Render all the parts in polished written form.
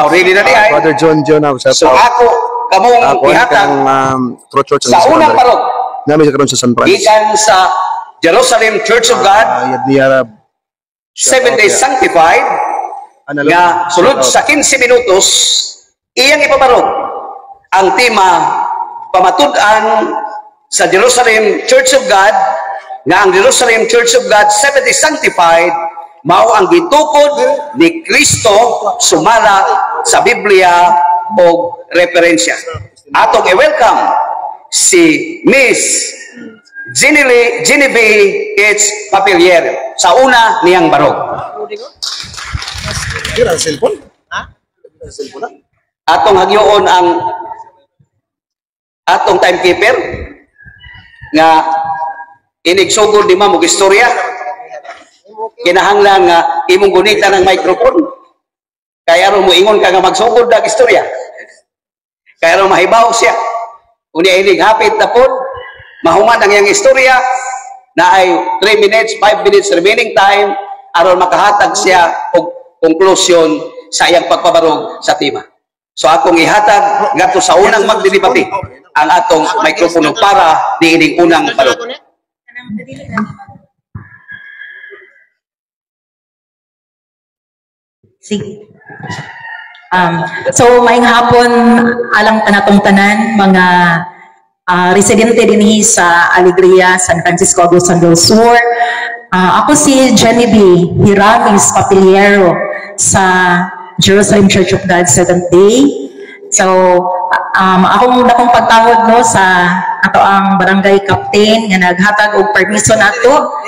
ready na di ay. Brother John, So ako, kamong ihatag True Church sa unang parok. Namin sa karon sa San Francisco. Gikan sa Jerusalem Church of God, 7 days sanctified, nga sulod sa 15 minutos, iyang ipabarog ang tema pamatud-an sa Jerusalem Church of God, nga ang Jerusalem Church of God 7 days sanctified, mao ang gitukod ni Kristo sumala sa Biblia o referensya. Atong i-welcome si Miss Genevieve H. Papilier sa una niyang barog. Kira cellphone? Ha? Cellphone? Atong hagyoon ang atong timekeeper nga inigsugod di mo istorya. Kinahanglan nga imong gunita ng microphone. Kaya ro mo ingon ka nga magsugod dag istorya. Kaya ro mahibaw siya. Unya inig hapit na pod, mahuman ang iyang istorya na ay 3 minutes, 5 minutes remaining time aron makahatag siya og conclusion sa iyang pagpabarog sa tema. So akong ihatag ngadto sa unang magdidebate ang atong microphone para diining unang barog. Sige. So maayong hapon alang tanatong tanan mga residente dinhi sa Alegria, San Francisco, Agusan del Sur. Ako si Genevieve Hiramis Papiliero sa Jerusalem Church of God Seventh Day. So akong pagtawag no sa ato ang barangay captain nga naghatag og permiso nato,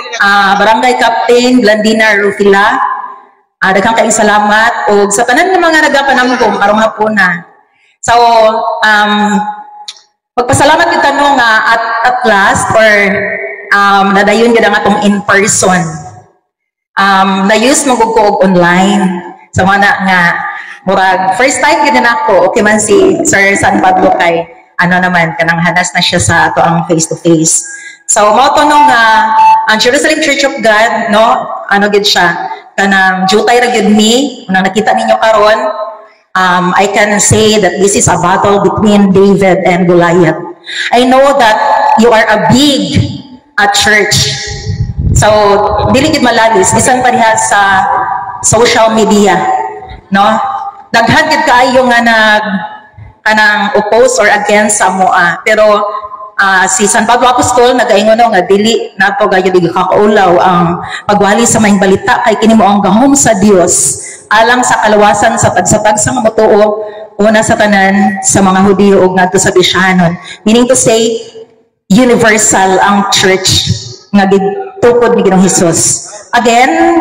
barangay captain Blandina Rufila. Daghang kayong salamat o sa tanan ng mga nagapanamgom karong hapon na. So, magpasalamat yung tanong at last or nadayon yun ang atong in-person. Na-use magugog online. So, nga, murag, first time yun na ako, okay man si Sir San Pablo kay, kanang hanas na siya sa ato ang face-to-face. So, mautunong ang Jerusalem Church of God, no, gid siya, kanang jutay ra gyud mi nang nakita ninyo karon. I can say that this is a battle between David and Goliath. I know that you are a big church, so dili gid malalis bisan pa diha sa social media, no, daghan gid kaayo nga kanang oppose or against sa moa, pero si San Pablo Apostol nagaingon nga dili nato gayud gikaulaw ang pagwali sa maayong balita kay kini mao ang gahom sa Dios alang sa kalawasan sa tagsatag sa mga mutuo una sa tanan sa mga Hudiyo ug ngadto sa Bisyahanon, meaning to say universal ang church nga gitukod ni Ginoong Hesus. Again,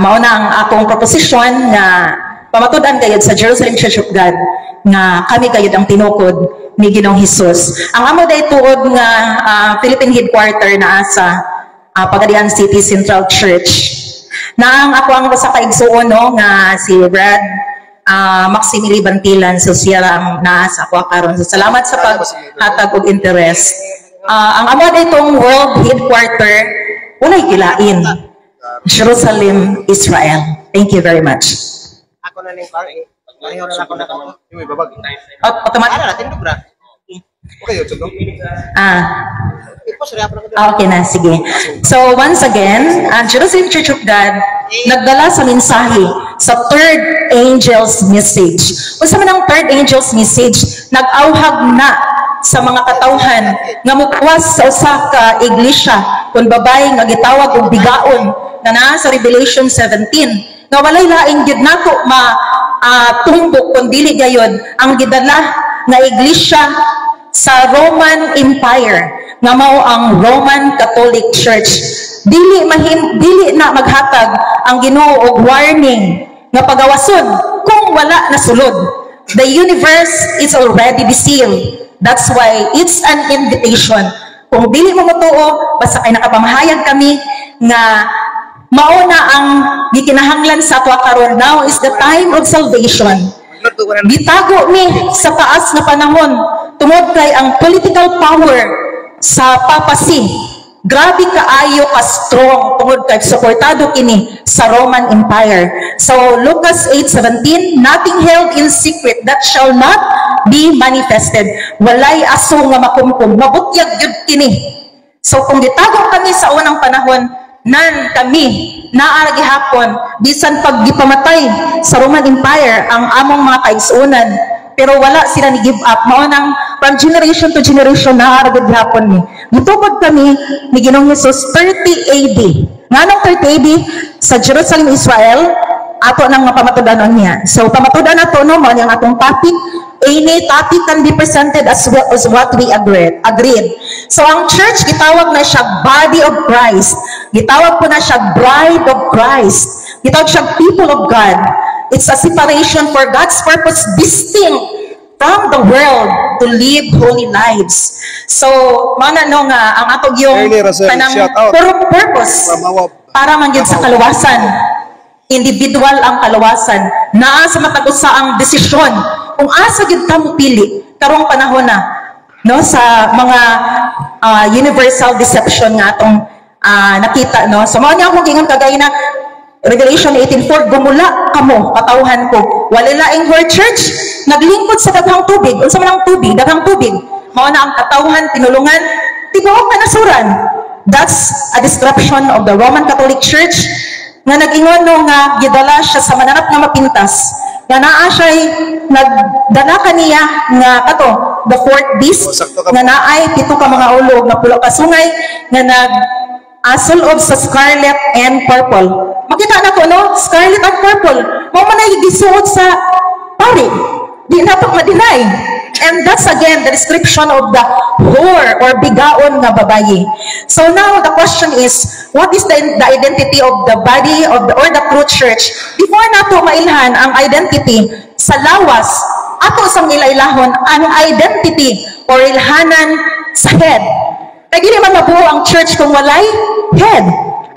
mao na ang akong proposition nga pamatud-an gayud sa Jerusalem Church of God nga kami gayud ang tinukod ni Ginoong Hesus. Ang amo day tuod nga Philippine headquarter na sa Pagadian City Central Church. Na ang ako ang sa kaigsuon no nga si Brad Maximili Bantilan, so siya ang naa sa ako karon. So salamat sa paghatag og interest. Ang amo day tong world headquarter unay gilain Jerusalem, Israel. Thank you very much. Ako na ning pare. Ayaw na ako na ako. Yung may babag. Automatic. Ano natin bra? Okay, yun sundok. Okay na, sige. So once again, Jerusalem Church of God nagdala sa mensahe sa third angel's message. Kung sa manang third angel's message, nag-auhag na sa mga katawhan nga mukuwas sa usa ka iglesia kung babae nga gitawag og bigaon na naa sa Revelation 17 nga walay laing gyud nato tumbok kun dili gayud ang gidala nga iglesia sa Roman Empire nga mao ang Roman Catholic Church. Dili na maghatag ang Ginoo og warning nga pagawasod kung wala na sulod. The universe is already sealed. That's why it's an invitation. Kung dili mo motuo, basta kay nakapamahayag kami nga mao na ang gikinahanglan sa atwa karon. Now is the time of salvation. Gitago mi sa taas na panahon tungod kay ang political power sa papacy Grabe kaayo ka strong tungod kay suportado kini sa Roman Empire. So Lucas 8:17, nothing held in secret that shall not be manifested. Walay aso nga makumkum, mabutyag gyud kini. So kung gitagong kami sa unang panahon, nan kami naa gihapon bisan pag gipamatay sa Roman Empire ang among mga kaigsuonan, pero wala sila ni give up. Mao nang from generation to generation naa gud gihapon ni. Gitupad kami ni Ginoong Hesus 30 AD. Nganong 30 AD sa Jerusalem, Israel, ato nang mapamatudanon niya. So pamatudan nato no mo yang atong topic. Any topic can be presented as well as what we agreed. So ang church gitawag na siya body of Christ. Gitawag po na siya bride of Christ. Gitawag siya people of God. It's a separation for God's purpose, distinct from the world to live holy lives. So, mana no nga ang atog yung kanang purpose para mangyud sa kaluwasan. Individual ang kaluwasan. Naa sa matag-usa ang desisyon kung asa gyud ka mo pili karong panahon na no sa mga universal deception nga atong nakita no. So mao niya akong gingon kagay na Revelation 18:4, gumula kamo katawhan ko. Wala laing whole church naglingkod sa daghang tubig. Unsa man ang tubig? Daghang tubig. Mao na ang katawhan pinulungan tibuok nga nasuran. That's a description of the Roman Catholic Church nga nag-ingon no nga gidala siya sa mananap nga mapintas. Nga naa siya'y nagdala kaniya nga kato the fourth beast nga naay pito ka mga ulo nga pulo ka sungay nga nag sulod sa scarlet and purple. Makita na ko no, scarlet and purple. Mao man ay gisuot sa pari. Di na to ma-deny. And that's again the description of the whore or bigaon nga babayi. So now the question is, what is the identity of the body of the or the true church? Before nato mailhan ang identity sa lawas, ato sang ilailahon ang identity or ilhanan sa head. Kaya di naman mabuo ang church kung walay head,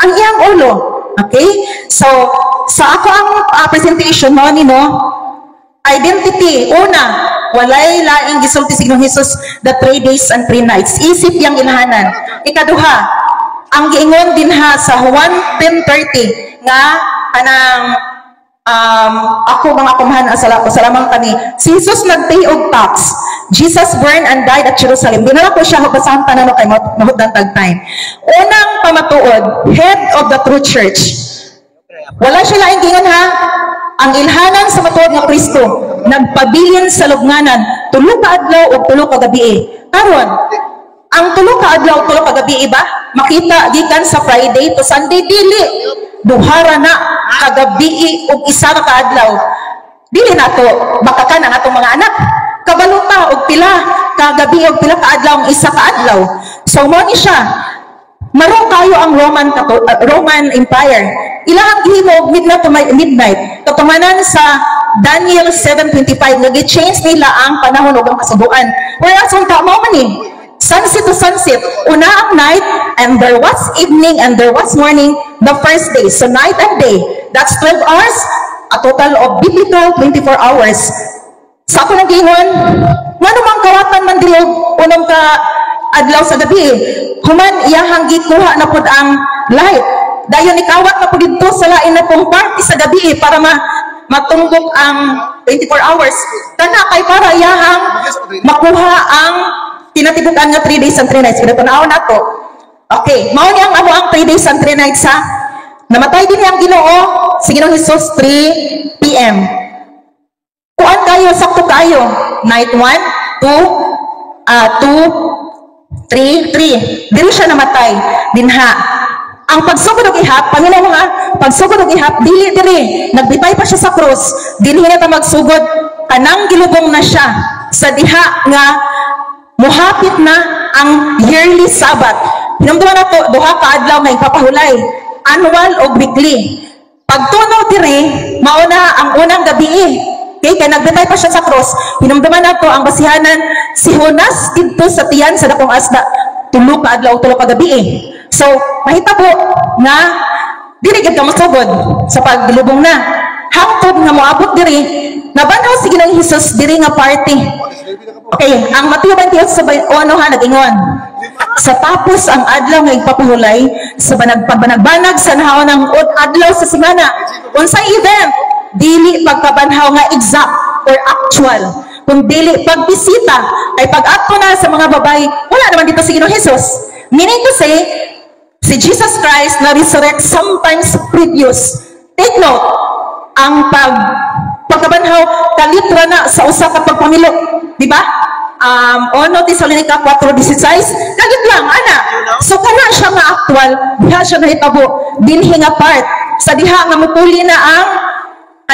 ang iyang ulo. Okay? So, sa ako ang presentation mo ni no, identity, una, walay laing gisulti si Ginoong Hesus the 3 days and 3 nights. Isip yang ilhanan. Ikaduha, ang giingon din ha sa Juan 10:30 nga kanang ako mga kumahan salamang kami. Si Jesus nagpay og tax. Jesus born and died at Jerusalem. Di na ko siya basahan tanan kay mahudang tag time. Unang pamatuod, head of the true church. Wala siya laing gingon ha. Ang ilhanan sa matuod nga Kristo nagpabilin sa lubnganan tulo ka adlaw ug tulo ka gabi. Karon, ang tulo ka adlaw ug tulo ka gabi ba? Makita gikan sa Friday to Sunday dili. Duhara na kagabi ug isa ka adlaw. Dili nato bakakan ang atong mga anak. Kabaluta og pila kagabi og pila ka adlaw ang isa ka adlaw. So mo ni siya. Maro kayo ang Roman Empire. Ilang gihimo midnight to midnight. Katumanan sa Daniel 7:25 nagi-change nila ang panahon ug ang kasubuan. Whereas unta mao man ni sunset to sunset, una ang night and there was evening and there was morning the first day. So night and day, that's 12 hours, a total of biblical 24 hours. Sa ako nang gingon, nga namang kawatan man dili unang ka adlaw sa gabi. Human iyahang gikuha na pud ang light. Dayon ikawat na pud didto sa lain na pong party sa gabi para matunggok ang 24 hours. Kana kay para iyahang makuha ang tinatibukan nga 3 days and 3 nights. Pinatunawon nato. Okay, mao ni ang amo ang 3 days and 3 nights ha. Namatay din ang Ginoo si Ginoong Hesus 3 PM. Kuan kayo sakto kayo. Night 1, 2, 3. Dili siya namatay dinha. Ang pagsugod og ihap, paminaw nga, pagsugod og ihap dili diri. Nagbitay pa siya sa cross. Dinhi na ta magsugod kanang gilubong na siya sa diha nga muhapit na ang yearly Sabbath. Hinumduman na to, duha ka adlaw nga ipapahulay. Annual o weekly. Pagtunaw diri, mauna ang unang gabi. Okay, kaya nagbitay pa siya sa cross. Hinumduman na to ang basihanan si Jonas dito sa tiyan sa dakong asda. Tulo ka adlaw, tulo ka gabi. So, mahitabo nga dili gid ka masugod sa paglubong na. Hangtod nga moabot diri, nabanaw si Ginoong Hesus diri nga party. Okay, ang Mateo 28 sa 1 ha nag-ingon. sa tapos ang adlaw nga igpapahulay sa pagbanagbanag sa nahaw ng adlaw sa semana. Unsay event? Dili pagkabanhaw nga exact or actual. Kung dili pagbisita ay pag-ato na sa mga babay, wala naman dito si Ginoong Hesus. Meaning to say, si Jesus Christ na resurrect sometimes previous. Take note, ang pagkabanhaw kalitra na sa usa ka pagpamilok, di ba? 1 Thessalonica 4:16, kagit lang, ana. So kana siya nga actual, diha siya nahitabo, dinhi nga part sa diha nga mupuli na ang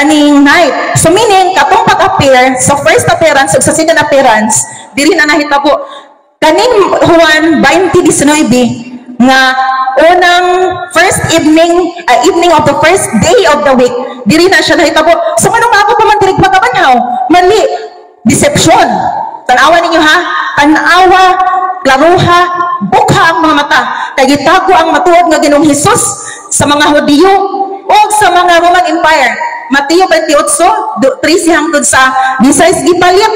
aning night. So meaning, katong pag-appear sa first appearance ug sa second appearance, dili na nahitabo. Kaning Juan 20:19 nga unang first evening of the first day of the week, dili na siya nahitabo. So anong ako pa man diri pagkabanhaw? Mali, deception. Tanawa ninyo ha, tanawa, klaruha, bukha ang mga mata. Kay gitago ang matuod nga Ginoong Hesus sa mga Hudiyo o sa mga Roman Empire. Mateo 28:13 hangtod sa 16 gipalit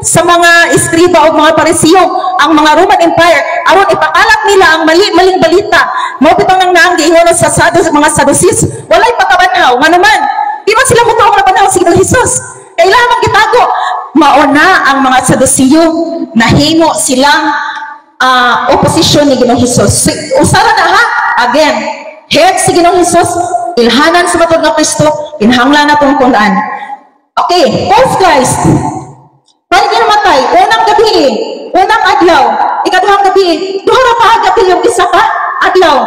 sa mga eskriba o mga parisiyo ang mga Roman Empire aron ipakalat nila ang mali-maling balita. Mao bitang nang naanggihono sa mga Sadducees, walay pagkabanhaw manuman. Di man sila mutuong na banhaw si Ginoong Hesus. Kailangan gitago. Mauna ang mga Sadduceo, nahimo silang oposisyon ni Ginoong Hesus. Usara na ha, again, head si Ginoong Hesus, ilhanan sa matod nga Kristo, inhanglan na itong kulaan. Okay, false Christ. Pwede kinamatay, unang gabi, unang adlaw, ikaduhang gabi, duha na paagabi yung isa ka adlaw.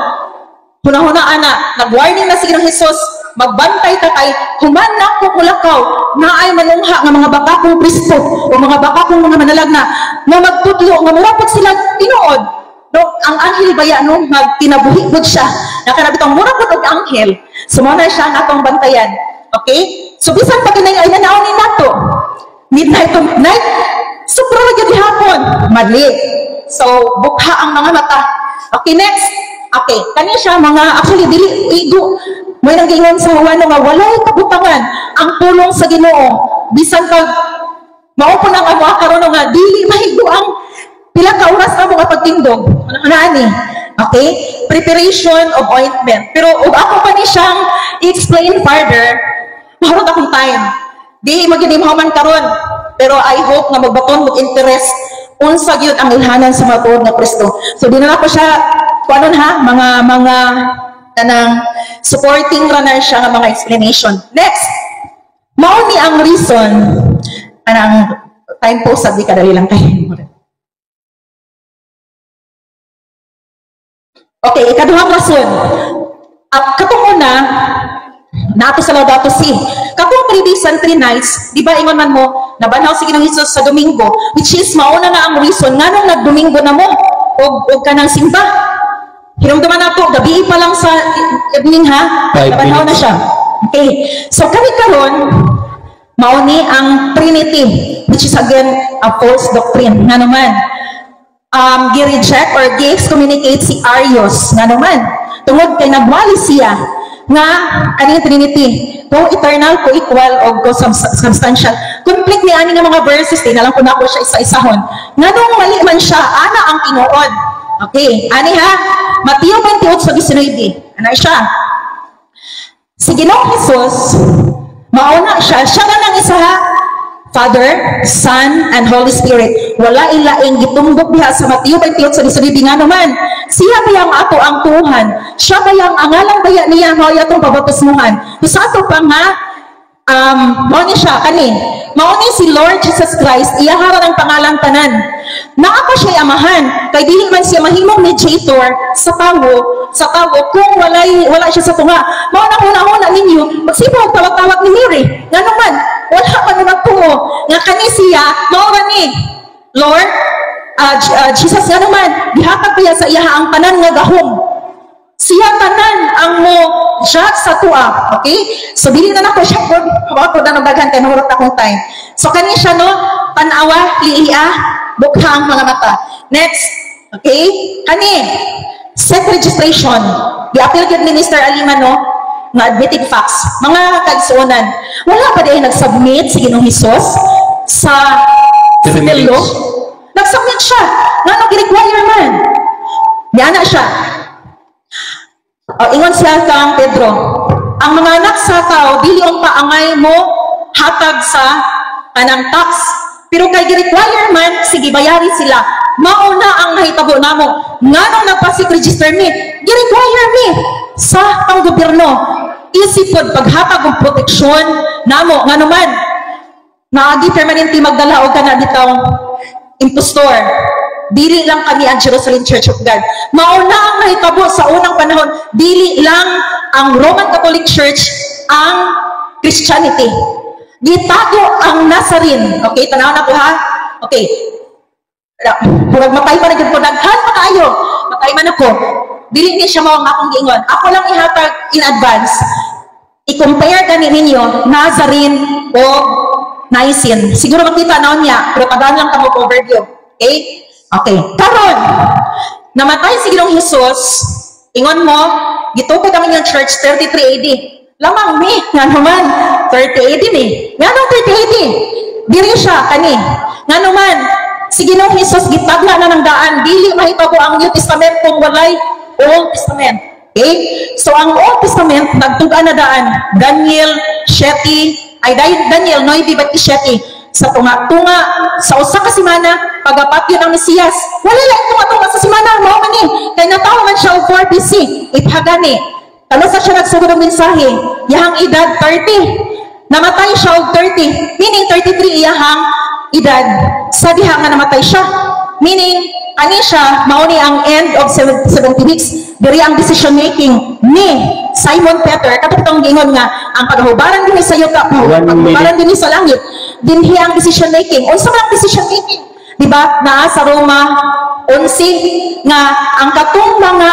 Huna-hunaan na, nag-warning na si Ginoong Hesus, magbantay ta kay humanak ko kulakaw na ay manungha nga mga bakakong Kristo o mga bakakong mga manalagna na magtudlo nga murapot sila tinuod. No, ang anghel baya no magtinabuhi gud siya. Nakanabitong murapot og anghel. Sumuna siya ang atong bantayan. Okay? So bisan pa kinay ay nanaon ni nato. Midnight to midnight. Supra gyud hapon. Mali. So bukha ang mga mata. Okay, next. Okay, kani siya mga actually dili igo. May nanggingon sa Juan nga walay kabutangan ang pulong sa Ginoo. Bisan pag maupo nang amo karon nga dili mahigo ang pila ka oras na mga pagtindog. Ano ni? Okay? Preparation of ointment. Pero ug ako pa ni siyang i-explain further, mahurot akong time. Di maginimahuman karon. Pero I hope nga magbaton mo interest unsa gyud ang ilhanan sa mga tuod nga Kristo. So di na ako siya kuanon ha, mga kanang supporting runner siya ng mga explanation. Next, mao ni ang reason anang time po sabi kadali lang kayo. Okay, ikaduhang rason. Katong una, nato sa Laudato Si. Katong previous 3 nights, di ba ingon man mo, nabanhaw si Ginoong Hesus sa Domingo, which is mauna na ang reason nga nung nag-Domingo na mo, o kanang simba. Hinumduman na po, gabi pa lang sa evening ha, nabanhaw na siya. Okay, so kami karon, mauni ang Trinity, which is again a false doctrine. Nga naman, gi-reject or gi-excommunicate si Arius. Nga naman, tungod kay nagwali siya, nga aning Trinity, ko eternal, ko equal, o ko substantial. Complete ni ani nga mga verses, tinalang ko na ako siya isa-isahon. Nga nung mali man siya, ana ang tinuod. Okay, ani ha, Mateo 28:19, ana siya. Si Ginoong Hesus, mauna siya na nang isa ha, Father, Son, and Holy Spirit. Wala ilaing gitumbok diha sa Mateo 28:19 nga naman. Siya bayang ato ang Tuhan. Siya bayang angalang baya niya mao atong pabaptismuhan. Sa ato pa nga mao ni siya kani. Mao ni si Lord Jesus Christ, iyahara ng pangalang tanan. Naa pa siya amahan, kay dili man siya mahimong mediator sa tawo kung wala siya sa tunga. Mao na una ninyo, magsibog tawag ni Mary. Nga naman, wala man nagtuo. Nga kani siya, mao ni Lord, Jesus nga naman, gihatag pa sa iyaha ang tanan nga gahom. Siya tanan ang mo judge sa tua. Okay? So, dili na nako siya po. Ako na nabaghan kay nahurot akong time. So, kani siya no, tanawa, liiya, bukha ang mga mata. Next. Okay? Kani, set registration. Di-appeal yun ni Mr. Alima no, nga admitted facts. Mga kagsuonan. Wala pa din nag-submit si Ginoong Hesus sa civil law. Nag-submit siya. Nga nang gi-require man. Diyan na siya. Ingon siya kang Pedro, ang mga anak sa tao, dili ang paangay mo hatag sa kanang tax. Pero kay gi-require man, sige bayari sila. Mauna ang nahitabo namo. Nganong nagpasik register me? Gi-require me sa panggobyerno. Isip pod paghatag og proteksyon namo. Ngano man, naagi permanente magdala og kana bitaw impostor. Dili lang kami ang Jerusalem Church of God. Mauna ang nahitabo sa unang panahon, dili lang ang Roman Catholic Church ang Christianity. Gitago ang Nazarene. Okay, tanaw na po ha? Okay. Purag matay pa na dyan po. Naghan pa kayo. Matay man ako. Dili ni siya mo ang akong giingon. Ako lang ihatag in advance. I-compare gani ninyo Nazarene o Nicene. Siguro makita na niya. Pero tagaan lang kamo overview. Okay? Okay. Karon, namatay si Ginoong Hesus. Ingon mo, gitukod kami ng church 33 AD. Lamang mi, nga naman, 30 AD ni. Nga nung 30 AD, diri siya, kani. Nga naman, si Ginoong Hesus, gitagla na ng daan, dili mahitabo ang New Testament kung walay Old Testament. Okay? So, ang Old Testament, nagtuga na daan, Daniel 9:27, sa tunga-tunga, sa usa ka semana, pagapatyo ng Mesiyas. Wala lang tunga-tunga sa semana, mao man ni. Kaya natawa man siya 4 BC, ipagani. Kalo sa siya nagsugod ng mensahe, iyahang edad 30. Namatay siya og 30, meaning 33 iyahang edad. Sa diha nga namatay siya. Meaning, ani siya, mauni ang end of 70 weeks. Diri ang decision making ni Simon Peter. Katong gingon nga, ang paghubaran din sa yuta, paghubaran din sa langit, dinhi ang decision making. Unsa man ang decision making? Diba? Naa sa Roma 11 nga ang katong mga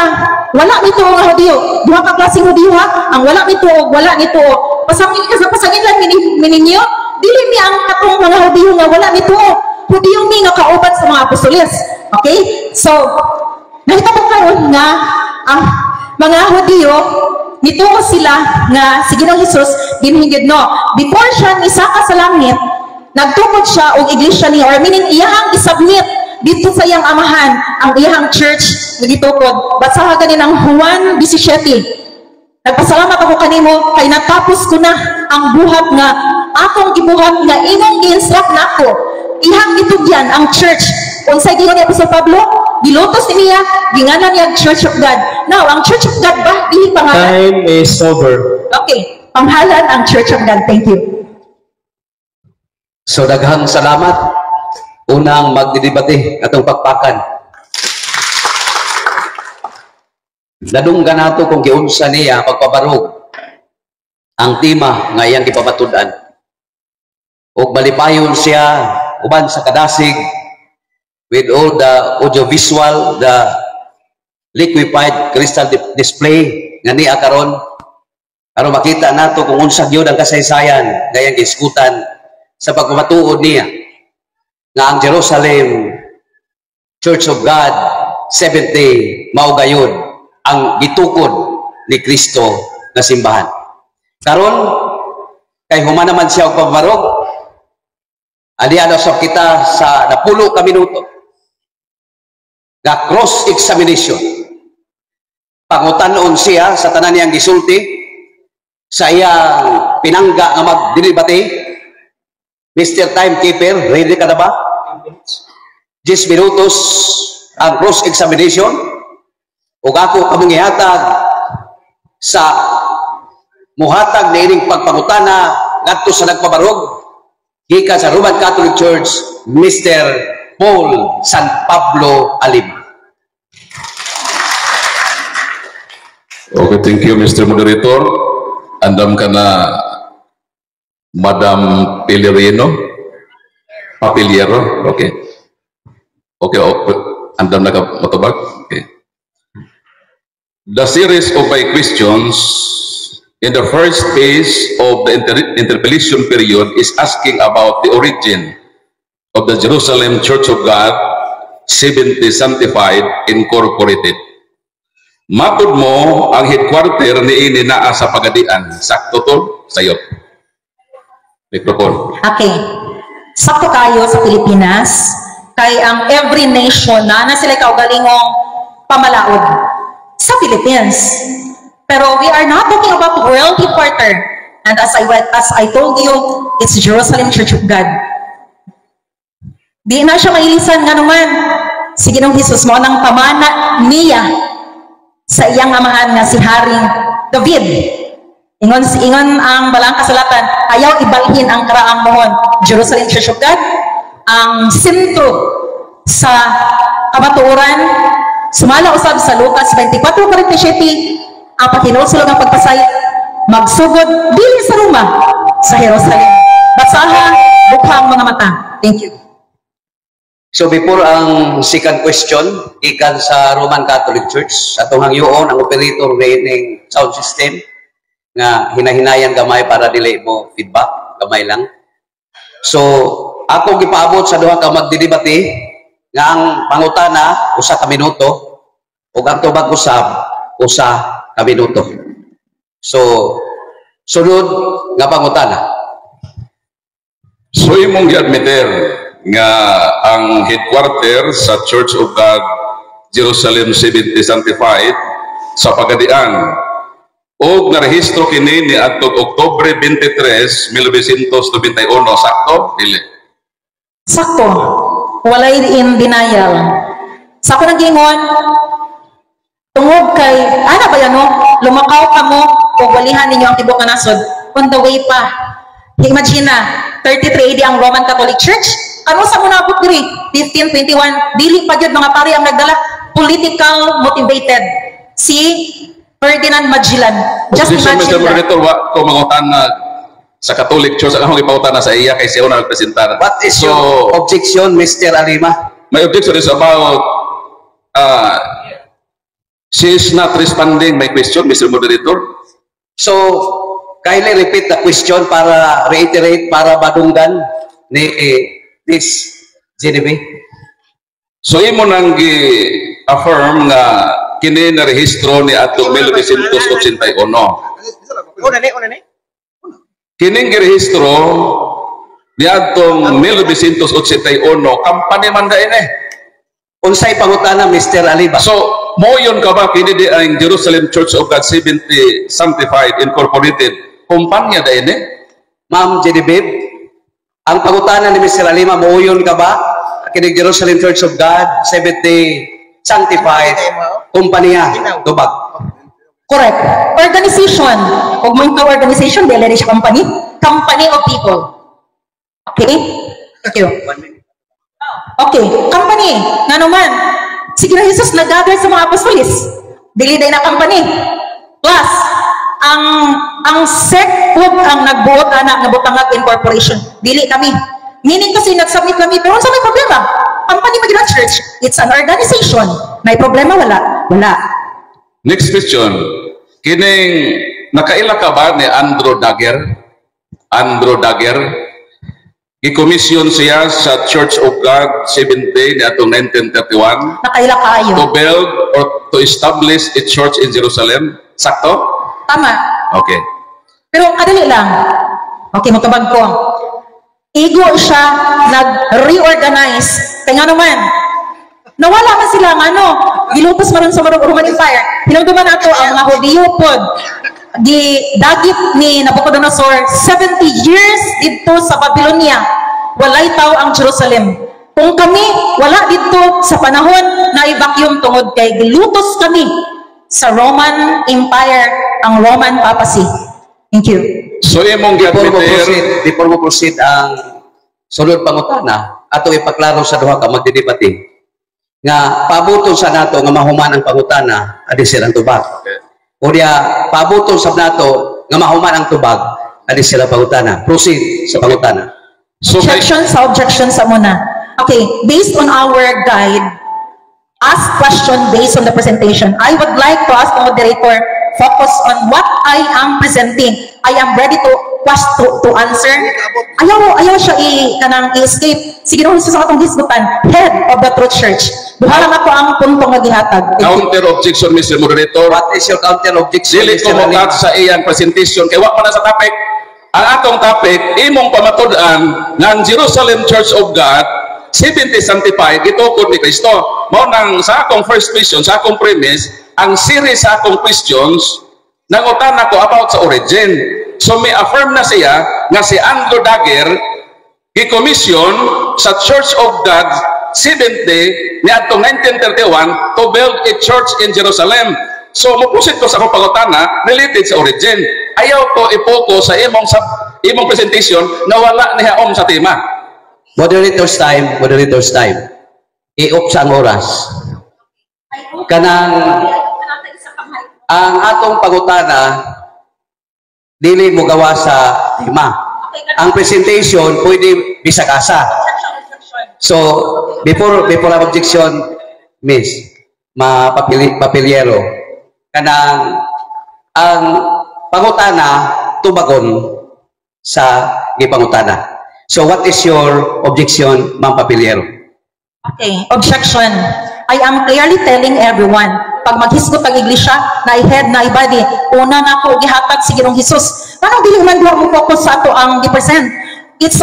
wala nito nga Hudiyo. Duha ka klaseng Hudiyo ha? Ang wala nito o wala nito. Pasangin lang mininyo. Dili mi ang katong mga Hudiyo nga wala nito. Hudiyo mi nga kauban sa mga apostoles. Okay? So, nakita mo karon nga ang mga Hudiyo nito sila nga si Ginoong Hesus ginhigid no. Before siya nisaka sa langit, nagtukod siya og iglesia niya or meaning iyahang isubmit dito sa iyang amahan ang iyahang church nga gitukod. Basaha gani ng Juan 17. Nagpasalamat ako kanimo kay natapos ko na ang buhat nga akong gibuhat nga imong gi-instruct nako. Ihang gitugyan ang church. Unsay gingon ni Apostol Pablo? Gilutos niya, ginganan niya Church of God. Now, ang Church of God ba? Dili pangalan. Time is over. Okay, panghalan ang Church of God. Thank you. So daghang salamat. Unang magdidebate atong pakpakan. Nadunggan nato kung giunsa niya pagpabarog ang tema nga iyang gipamatud-an. Ug balipayon siya uban sa kadasig with all the audiovisual, the liquefied crystal display nga niya karon aron makita nato kung unsa gyud ang kasaysayan nga iyang giskutan sa pagpamatuod niya nga ang Jerusalem Church of God 70 mao gayud ang gitukod ni Kristo na simbahan. Karon kay human naman siya og pagbarog, aliano sa kita sa napulo ka minuto nga cross examination. Pangutan-on siya sa tanan niyang gisulti sa iyang pinangga nga magdebate. Mr. Timekeeper, ready ka na ba? 10 minutos ang cross-examination. Ug ako kamong ihatag sa muhatag na ining pagpangutana ngadto sa nagpabarog gikan sa Roman Catholic Church, Mr. Paul San Pablo Alim. Okay, thank you, Mr. Moderator. Andam ka na Madam Papiliero, okay. Okay, andam na ka matubag. Okay. The series of my questions in the first phase of the interpellation period is asking about the origin of the Jerusalem Church of God, 70 Sanctified Incorporated. Matud mo ang headquarter ni ini naa sa Pagadian. Sakto to sayo. Mikrofon. Okay. Sakto kayo sa Pilipinas. Kay ang every nation na sila kaugalingong pamalaod sa Philippines. Pero we are not talking about world headquarter. And as I told you, it's Jerusalem Church of God. Di na siya mailisan nga naman. Sige nung Jesus mo nang pamana niya sa iyang amahan nga si Haring David. Ingon ang balang kasulatan, ayaw ibalhin ang karaang mohon. Jerusalem Church of God, ang sentro sa kamatuoran, sumala usab sa Lucas 24:47, ang pakinulsulog ang pagpasay, magsugod dili sa Roma, sa Jerusalem. Basaha, bukhang mga mata. Thank you. So before ang second question, ikan sa Roman Catholic Church, atong hangyoon ang operator ng sound system, nga hinahinayan gamay para dili mo feedback, gamay lang. So, ako gipaabot sa duha ka magdidebate nga ang pangutana usa ka minuto ug ang tubag usab usa ka minuto. So, sunod nga pangutana. So imong gi-admiter nga ang headquarter sa Church of God Jerusalem 70 Sanctified sa Pagadian og narehistro kini ni adtong Oktubre 23, 1991, sakto? Dili. Sakto. Walay in denial. Sa ako nag-ingon, tungod kay, ano ba yan, no? Lumakaw ka mo o walihan ninyo ang tibok na nasod. On the way pa. Imagine na, 33 AD ang Roman Catholic Church. Ano sa muna abot diri? 1521. Dili pa yun mga pari ang nagdala. Political motivated. Si Ferdinand Magellan. Just Objection, imagine Mr. that. Moderator, wa ko mangutan na sa Catholic Church, ang akong ipautan na sa iya kay siya na nagpresentar. What is your objection, Mr. Alima? My objection is about she is not responding my question, Mr. Moderator. So, kindly repeat the question para reiterate, para badunggan ni this GDB. So imo nang gi-affirm nga kini na rehistro ni atong 1981. Una ni. Kining girehistro ni atong 1981 company man da ini. Unsay pangutana, Mr. Aliba? So mo yon ka ba kini di ang Jerusalem Church of God 70 Sanctified Incorporated kumpanya da ini? Ma'am Genevieve, ang pangutana ni Mr. Alima, muuyon ka ba? Kining Jerusalem Church of God 70 Sanctified kumpanya, tubag. Correct. Organization. Huwag mo yung organization, dahil rin siya company. Company of people. Okay? Thank you. Okay. Company. Nga naman, sige na Jesus nag-gather sa mga apostolis. Dili day na company. Plus, ang sect ang nagbuot anak na Butangag Incorporation. Dili kami. Meaning kasi nag-submit kami, pero sa may problema. Company Magdalene Church, it's an organization. May problema, wala. Wala. Next question. Kining nakaila ka ba ni Andrew Dagger? Andrew Dagger. I-commission siya sa Church of God 70 ni atong 1931 Nakaila kayo. to build or to establish a church in Jerusalem. Sakto? Tama. Okay. Pero kadali lang. Okay, matubag ko. Igo siya nag-reorganize. Kaya nga naman, nawala man sila ng ano, gilutos man sa Roman Empire. Hinagduman nato ang mga Hudiyo pod. Dagit ni Nabucodonosor 70 years dito sa Babylonia. Walay tao ang Jerusalem. Kung kami wala dito sa panahon na i-vacuum tungod kay gilutos kami sa Roman Empire, ang Roman Papacy. Thank you. So imong gi-admiter Before mo proceed ang sunod pangutana, ato ipaklaro sa duha ka magdidebate nga pabuton sa nato nga mahuman ang pangutana adi sila ang tubag. Okay. O diya pabuton sa nato nga mahuman ang tubag adi sila pangutana. Proceed sa pangutana. So Objection sa muna. Okay, based on our guide, ask question based on the presentation. I would like to ask the moderator focus on what I am presenting. I am ready to answer. Ayaw siya i-escape. Sige nung sa atong hisgutan, head of the Truth Church. Duha lang ako ang punto nga gihatag. counter objection, Mr. Moderator. What is your counter objection? Dili ko mokat sa iyang presentation kay wa pa na sa topic. Ang atong topic imong pamatud-an ng Jerusalem Church of God 70 sanctified gitukod ni Kristo. Mao nang sa akong first question, sa akong premise, ang series sa akong questions nangutan ako about sa origin. So may affirm na siya nga si Andrew Dagger gi-commission sa Church of God 70 niadtong 1931 to build a church in Jerusalem. So mupusit ko sa akong pangutana related sa origin. Ayaw ko i-focus sa imong presentation na wala nihaom sa tema. Moderator's time. I-up sa ang oras. Kanang ang atong pangutana dili mo gawa sa tema. Ang presentation pwede bisag-asa. So before ang objection, Miss, papilyero, kanang ang pangutana tubagon sa gipangutana. So what is your objection, Ma'am Papilyero? Okay, objection. I am clearly telling everyone, pag maghisgot ang iglesia, na i-head, na i-body, una na ako gihatag si Ginoong Hesus. Parang dili man mo focus sa ato ang di-present. It's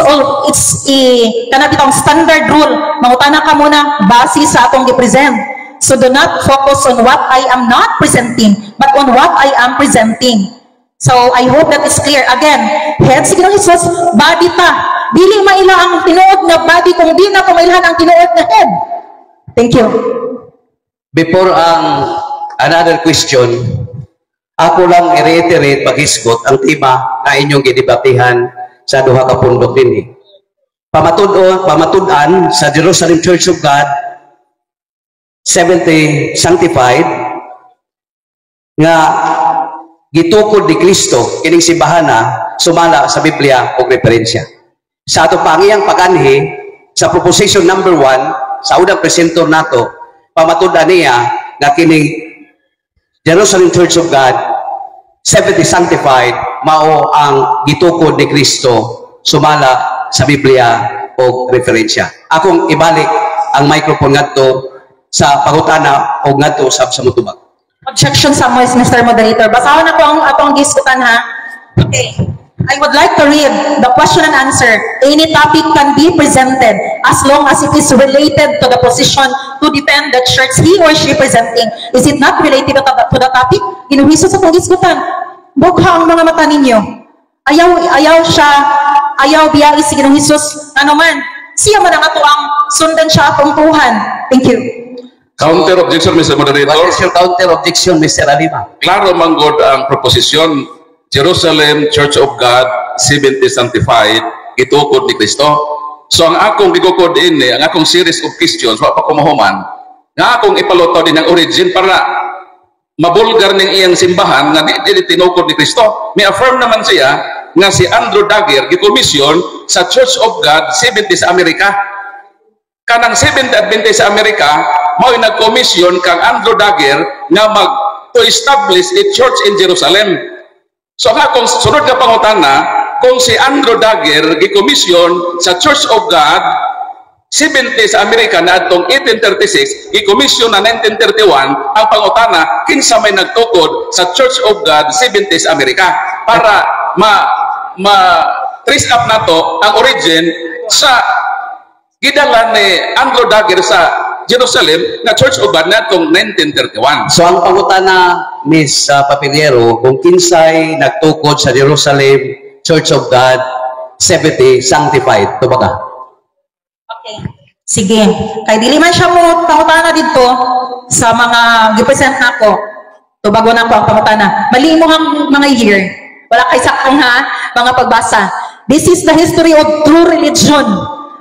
kanabitang standard rule. Mangutana ka muna, base sa atong di-present. So do not focus on what I am not presenting, but on what I am presenting. So I hope that is clear. Again, head si Ginoong Hesus, body ta. Dili maila ang tinuod na body kung di na kumailahan ang tinuod na head. Thank you. Before ang another question, ako lang i-reiterate paghisgot ang tema na inyong gidebatihan sa duha ka pundok dinhi. Pamatud-an sa Jerusalem Church of God 70 sanctified nga gitukod ni Kristo kining simbahana sumala sa Biblia og referensya. Sa ato pangiyang pag-anhi sa proposition number 1 sa unang presentor nato, pamatud-an niya nga kining Jerusalem Church of God 70 sanctified mao ang gitukod ni Kristo sumala sa Biblia og referensya. Akong ibalik ang microphone ngadto sa pangutana o ngadto sa mutubag. Objection sa Mr. Moderator. Basahon ako ang atong diskutan ha. Okay. I would like to read the question and answer. Any topic can be presented as long as it is related to the position to defend the church he or she presenting. Is it not related to the topic? Inuhiso sa itong diskutan. Bukha ang mga mata ninyo. Ayaw biya si Ginoong Hesus. Ano man, siya man ang ato ang sundan siya atong tuhan. Thank you. Counter objection, Mr. Moderator. What is your counter objection, Mr. Alima? Klaro manggod ang proposisyon Jerusalem Church of God 70 sanctified itukod ni Kristo. So ang akong gigukod ini, ang akong series of questions wa pa ko mahuman, nga akong ipaluto din ang origin para mabulgar ning iyang simbahan nga di tinukod ni Kristo. May affirm naman siya nga si Andrew Dagger gikomisyon sa Church of God 70 sa Amerika. Kanang 70 Adventist sa Amerika mao nagkomisyon kang Andrew Dagger nga to establish a church in Jerusalem. So kung sunod ka pangutana, kung si Andrew Dagger gikomisyon sa Church of God 70 sa Amerika na atong 1836, gikomisyon na 1931, ang pangutana, kinsa may nagtukod sa Church of God 70 sa Amerika para trace up nato ang origin sa gidala ni Andrew Dagger sa Jerusalem na Church of God na itong 1931. So ang pangutana, Miss Papilyero, kung kinsay nagtukod sa Jerusalem Church of God 70 sanctified, ito ba ka? Okay. Sige. Kay dili man siya mo pangutana dito sa mga gipresent na ko. Tubago na ko ang pangutana. Mali mo ang mga year. Wala kay sakong ha, mga pagbasa. This is the history of true religion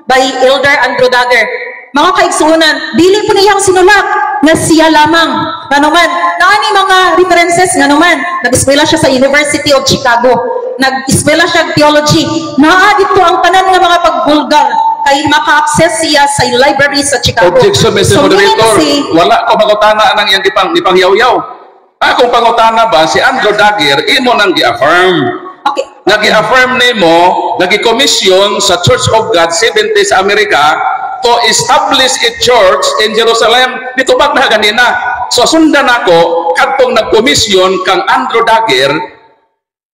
by Elder Andrew Dagger. Mga kaigsuunan, dili po niyang sinulat nga siya lamang. Nga naman, naani mga references nga naman. Nag-eskwela siya sa University of Chicago. Nag-eskwela siya theology. Naa dito ang tanan nga mga pagbulgar kay maka-access siya sa library sa Chicago. Objection, Mr. Moderator. Wala ko pangutana nang iyang ipangyaw-yaw. Akong pangutana ba, si Andrew Dagger, imo nang gi-affirm. Okay. Nag-i-affirm nimo, nag-i-commission sa Church of God 70 sa Amerika to establish a church in Jerusalem. Dito ba na ganina? So sundan ako kadtong nag-commission kang Andrew Dagger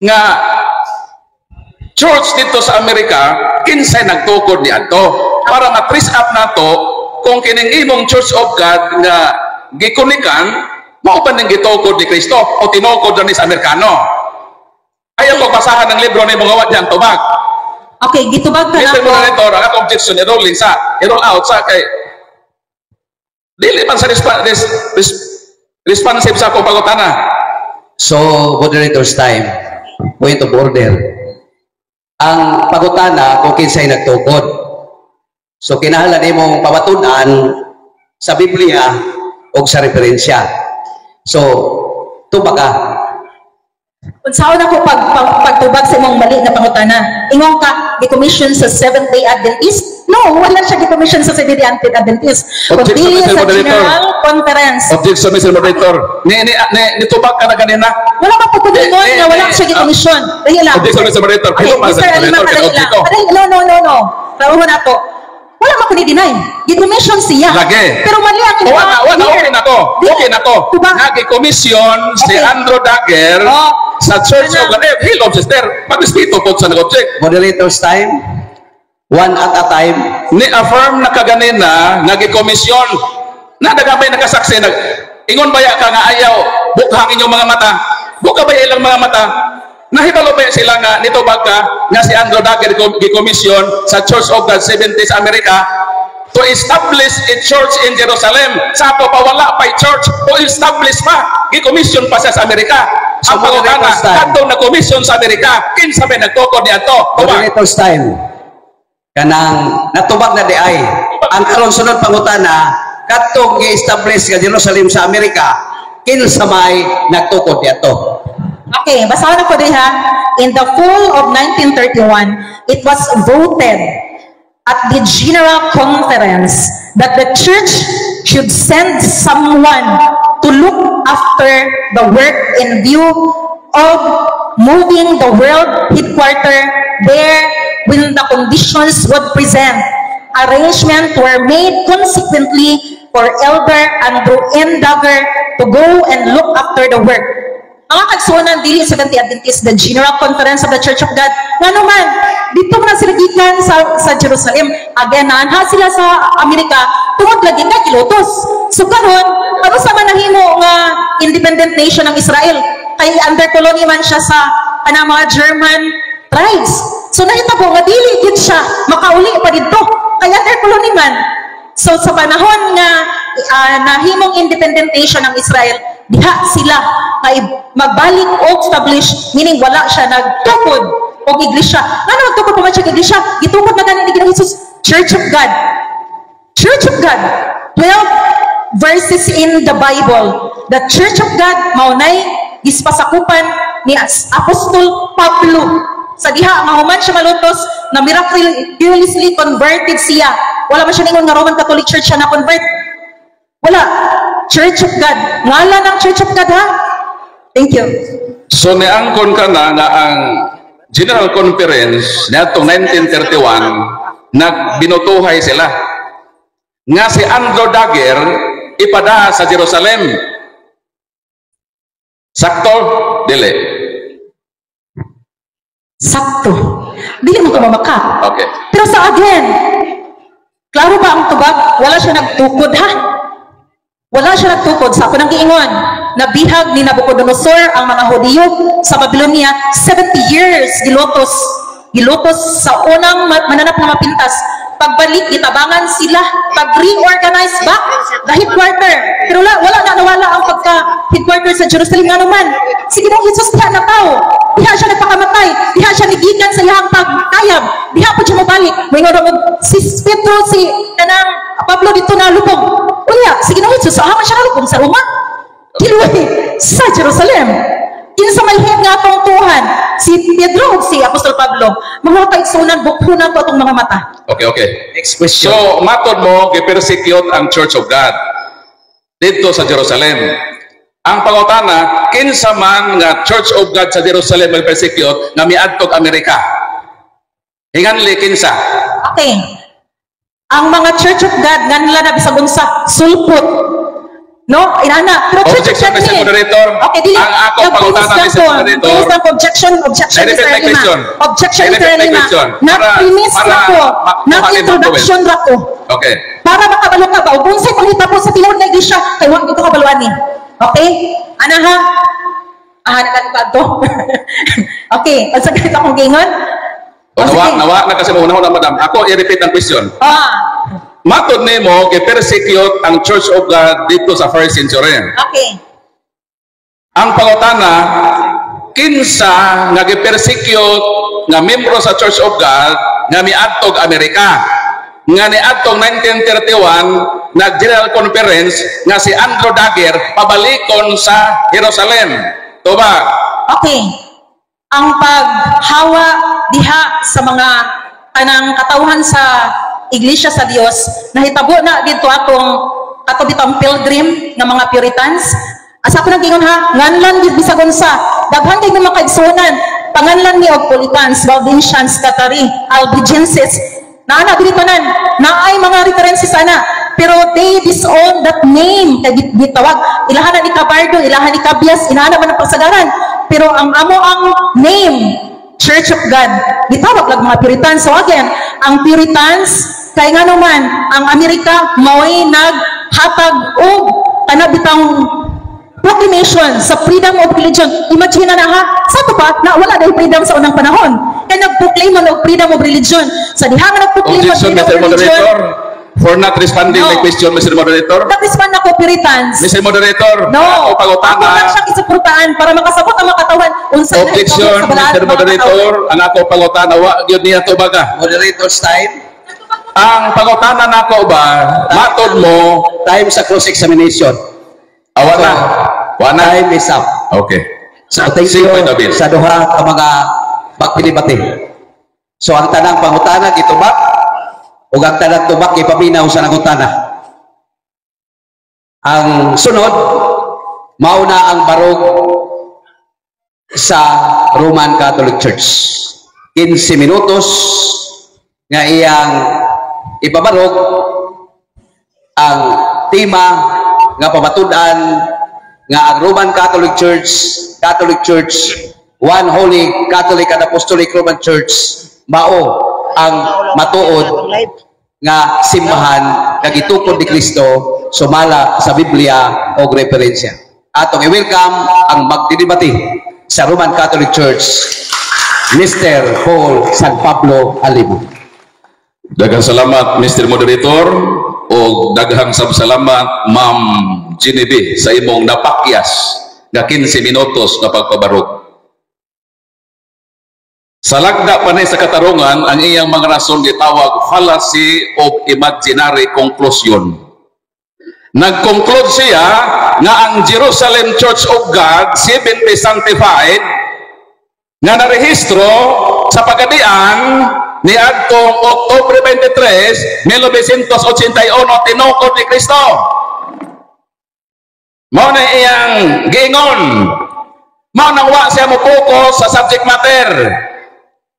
nga church dito sa Amerika kinsay nagtukod ni adto para ma-trace up nato kung kining imong Church of God nga gikunikan mao pa ning gitukod ni Kristo o tinukod ni sa Amerikano. Ayaw pagbasahan ng libro ni mga wadyan tubag. Okay, gitubag ka Mr. na Moderator, ang objection i-roll out sa kay dili man sa responsive sa akong pangutana. So, moderator's time. Point of order. Ang pagutana kung kinsay nagtukod. So, kinahanglan imong pamatunan sa Biblia o sa referensya. So, tubaga. Unsaon ako pagtubag sa imong mali na pangutana. Ingon ka gi-commission sa Seventh-day Adventist? No, wala siya gi-commission sa Seventh-day Adventist. Kundi Objection, Mr. sa Moderator. General Conference. Objection, Mr. Moderator. Nitubag ka na ganina. Wala pa po kuningon nga wala siya gi-commission. Dahil lang. Objection, Mr. Moderator. Okay, Mr. Alima, kadali lang. No. Rahuhon ako. Wala man ko ni-deny. Gi-commission siya. Lagi. Pero mali ang Okay na to. Okay na to. Tubag. Nagi-commission si Okay. Andrew Dagger sa Church of God. Hello, sister. Pag-respito po sa nag-object. Moderator's time. One at a time. Ni-affirm na kaganina, nagi-commission. Nadagamay nakasaksi. Ingon baya ka nga ayaw, bukhang inyong mga mata. Bukha baya ilang mga mata. Nahibalo ba sila nga nito baka nga si Andrew Dagger gi-commission sa Church of God 70s America to establish a church in Jerusalem. Sa ato pa wala pa church to establish pa. Gi-commission pa siya sa Amerika. Ang pagkakana, katong na-commission sa Amerika, kinsa may nagtukod niya to. Moderator's time. Kanang natubag na di ay. Ang karon sunod pangutana, katong gi-establish sa Jerusalem sa Amerika, kinsa may nagtukod niya to. Okay, basahan ako diha. In the fall of 1931, it was voted at the General Conference that the church should send someone to look after the work in view of moving the world headquarters there when the conditions would present. Arrangements were made consequently for Elder Andrew N. Dagger to go and look after the work. Mga kagsunan dili sa Seventh-day Adventist, the General Conference of the Church of God. Nga naman, dito na sila gikan sa Jerusalem. Again, naanha sila sa Amerika, tungod lagi ka kilotos. So karon, ano sa manahimo nga independent nation ng Israel? Kay under colony man siya sa mga German tribes. So nahitabo nga dili gid siya makauli pa dito. Kay under colony man. So sa panahon nga nahimong independent nation ng Israel, diha sila kay magbalik o establish, meaning wala siya nagtukod o iglesia. Ano nagtukod pa man siya iglesia? Gitukod na ganin ni Ginoong Hesus, Church of God. Church of God. 12 verses in the Bible. The Church of God maunay gispasakupan ni Apostol Pablo. Sa diha nga human siya malutos na miraculously converted siya. Wala man siya ningon nga Roman Catholic Church siya na convert. Wala. Church of God. Ngalan ng Church of God, ha? Thank you. So niangkon ka na nga ang General Conference niadtong 1931 nagbinutuhay sila nga si Andrew Dagger ipada sa Jerusalem. Sakto? Dili. Sakto. Dili mo tumamaka. Okay. Pero sa again, klaro ba ang tubag? Wala siya nagtukod, ha? Wala siya nagtukod. Sa ako nang giingon, nabihag ni Nabucodonosor ang mga Hudiyo sa Babylonia 70 years gilotos. Gilotos sa unang mananap na mapintas. Pagbalik, itabangan sila. Pag-reorganize back the headquarter. Pero wala na nawala ang pagka-headquarter sa Jerusalem nga naman. Sige nung Jesus diha na tao. Diha siya nagpakamatay. Diha siya nigikan sa iyang pagkayab. Diha po siya mabalik. May nga naman si Pedro, si kanang Pablo dito na lubog. Unya, sige nung Jesus, ahaman siya na lubog sa Roma. Kilway sa Jerusalem. Kinsa may head nga atong tuhan, si Pedro o si Apostol Pablo, mga kaigsunan, bukhunan ko atong mga mata. Okay. Next question. So, matod mo, gipersecute ang Church of God dito sa Jerusalem. Ang pangutana, kinsa man nga Church of God sa Jerusalem mag-persecute nga miadtog Amerika? Hinganli, kinsa? Okay. Ang mga Church of God, nga nila na bisag unsa, sulpot. No, inana. Pero Objection, Mr. Moderator. Okay, dili. Ang ako pangutana, Mr. Moderator. Premise lang ko. Objection, I repeat Mr. my Lima. question. Objection, I Mr. repeat my Lima. question. Na-premise Para na ko. makuha Na-introduction ni na ko. Okay. Para makabalo ka ba? O kung sa'y panghitapon sa tinuod na iglesia, kay huwag ito kabaluan ni. Okay? Ana ha? Nagkakad to. Okay, pag saglit akong gingon. Nawa na kasi mauna-una, madam. Ako, i-repeat ang question. Matod nimo gi-persecute ang Church of God dito sa first century. Okay. Ang pangutana, kinsa nga gi-persecute nga membro sa Church of God nga miadtog Amerika. Nga niadtong 1931 nag-General Conference nga si Andrew Dagger pabalikon sa Jerusalem. To ba? Okay. Ang paghawa diha sa mga kanang katawhan sa Iglesia sa Dios, nahitabo na dito ato bitang pilgrim nga mga Puritans. Asa ko nang gingon ha, nganlan gid bisagon sa daghan kay mga kaigsunan, panganlan ni og Puritans, Waldensians, Cathari, Albigenses. Naana bilitanan, naay mga references ana, pero they disown that name kay bitawag ilahan ni Cabardo, ilahan ni Cabias, inaana man ang pagsagaran. Pero ang amo ang name Church of God, bitawag lang mga Puritans. So again, ang Puritans kay nga naman ang Amerika mao'y naghatag og kanabitang proclamation sa freedom of religion. Imagine na ha, sa ito pa, na wala dahil freedom sa unang panahon. Kaya nag-proclaim man og freedom of religion. Sa diha nga nag-proclaim ng freedom of religion. For not responding my question, Mr. Moderator. Nag-respond ako, Puritans. Mr. Moderator, No, ako ako lang siyang isuportaan para makasabot ang makatawan. Objection, Mr. Moderator, ang ako pangutana, wa gyud niya to baga. Moderator's time. Ang pangutana nako ba, matod mo, Time sa cross-examination. awa na. Wana. Time is up. Okay. So, thank you sa duha ka mga magpilibati. So, ang tanang pangutana, gitubak, o ang tanang tubak, ipaminaw sa nangutana. Ang sunod, mauna ang barog sa Roman Catholic Church. 15 minutos nga iyang ipabarog ang tema nga pamatudan nga ang Roman Catholic Church, one holy Catholic and Apostolic Roman Church, mao ang matuod nga simbahan nga gitukod ni Kristo sumala sa Biblia o referensya. Atong i-welcome ang magdidebate sa Roman Catholic Church, Mr. Paul San Pablo Alibo. Daghang salamat, Mr. Moderator, o daghang salamat, Ma'am Genevieve, sa imong napakyas na 15 minutos na pagpabarog. Sa lagda pa ni sa katarungan, ang iyang mga rason gitawag fallacy of imaginary conclusion. Nag-conclude siya nga ang Jerusalem Church of God, 70 sanctified, nga narehistro sa pagadian ni adtong Oktubre 23, 1981 tinukod ni Kristo. Mao na iyang giingon. Mao nang wa siya mo focus sa subject matter.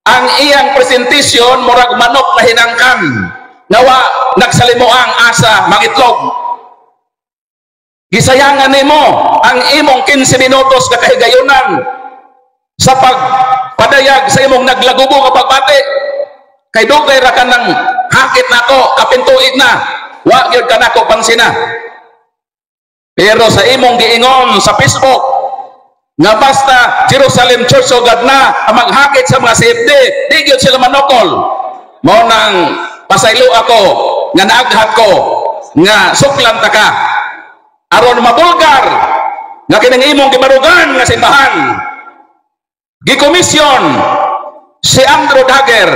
Ang iyang presentation murag manok na hinangkan. Nawa nagsalimuang asa mangitlog. Gisayangan nimo ang imong 15 minutos ka kahigayunan sa pagpadayag sa imong naglagubo nga pagbati. Kay dugay ra ka nang hakit nako kapintuig na, wa gyud ka nako pansina. Pero sa imong giingon sa Facebook nga basta Jerusalem Church of God na ang maghakit sa mga CFD, di gyud sila manokol. Mao nang pasaylo ako nga naaghat ko nga suklan ta ka aron mabulgar nga kining imong gibarugan nga simbahan. Gikomisyon si Andrew Dagger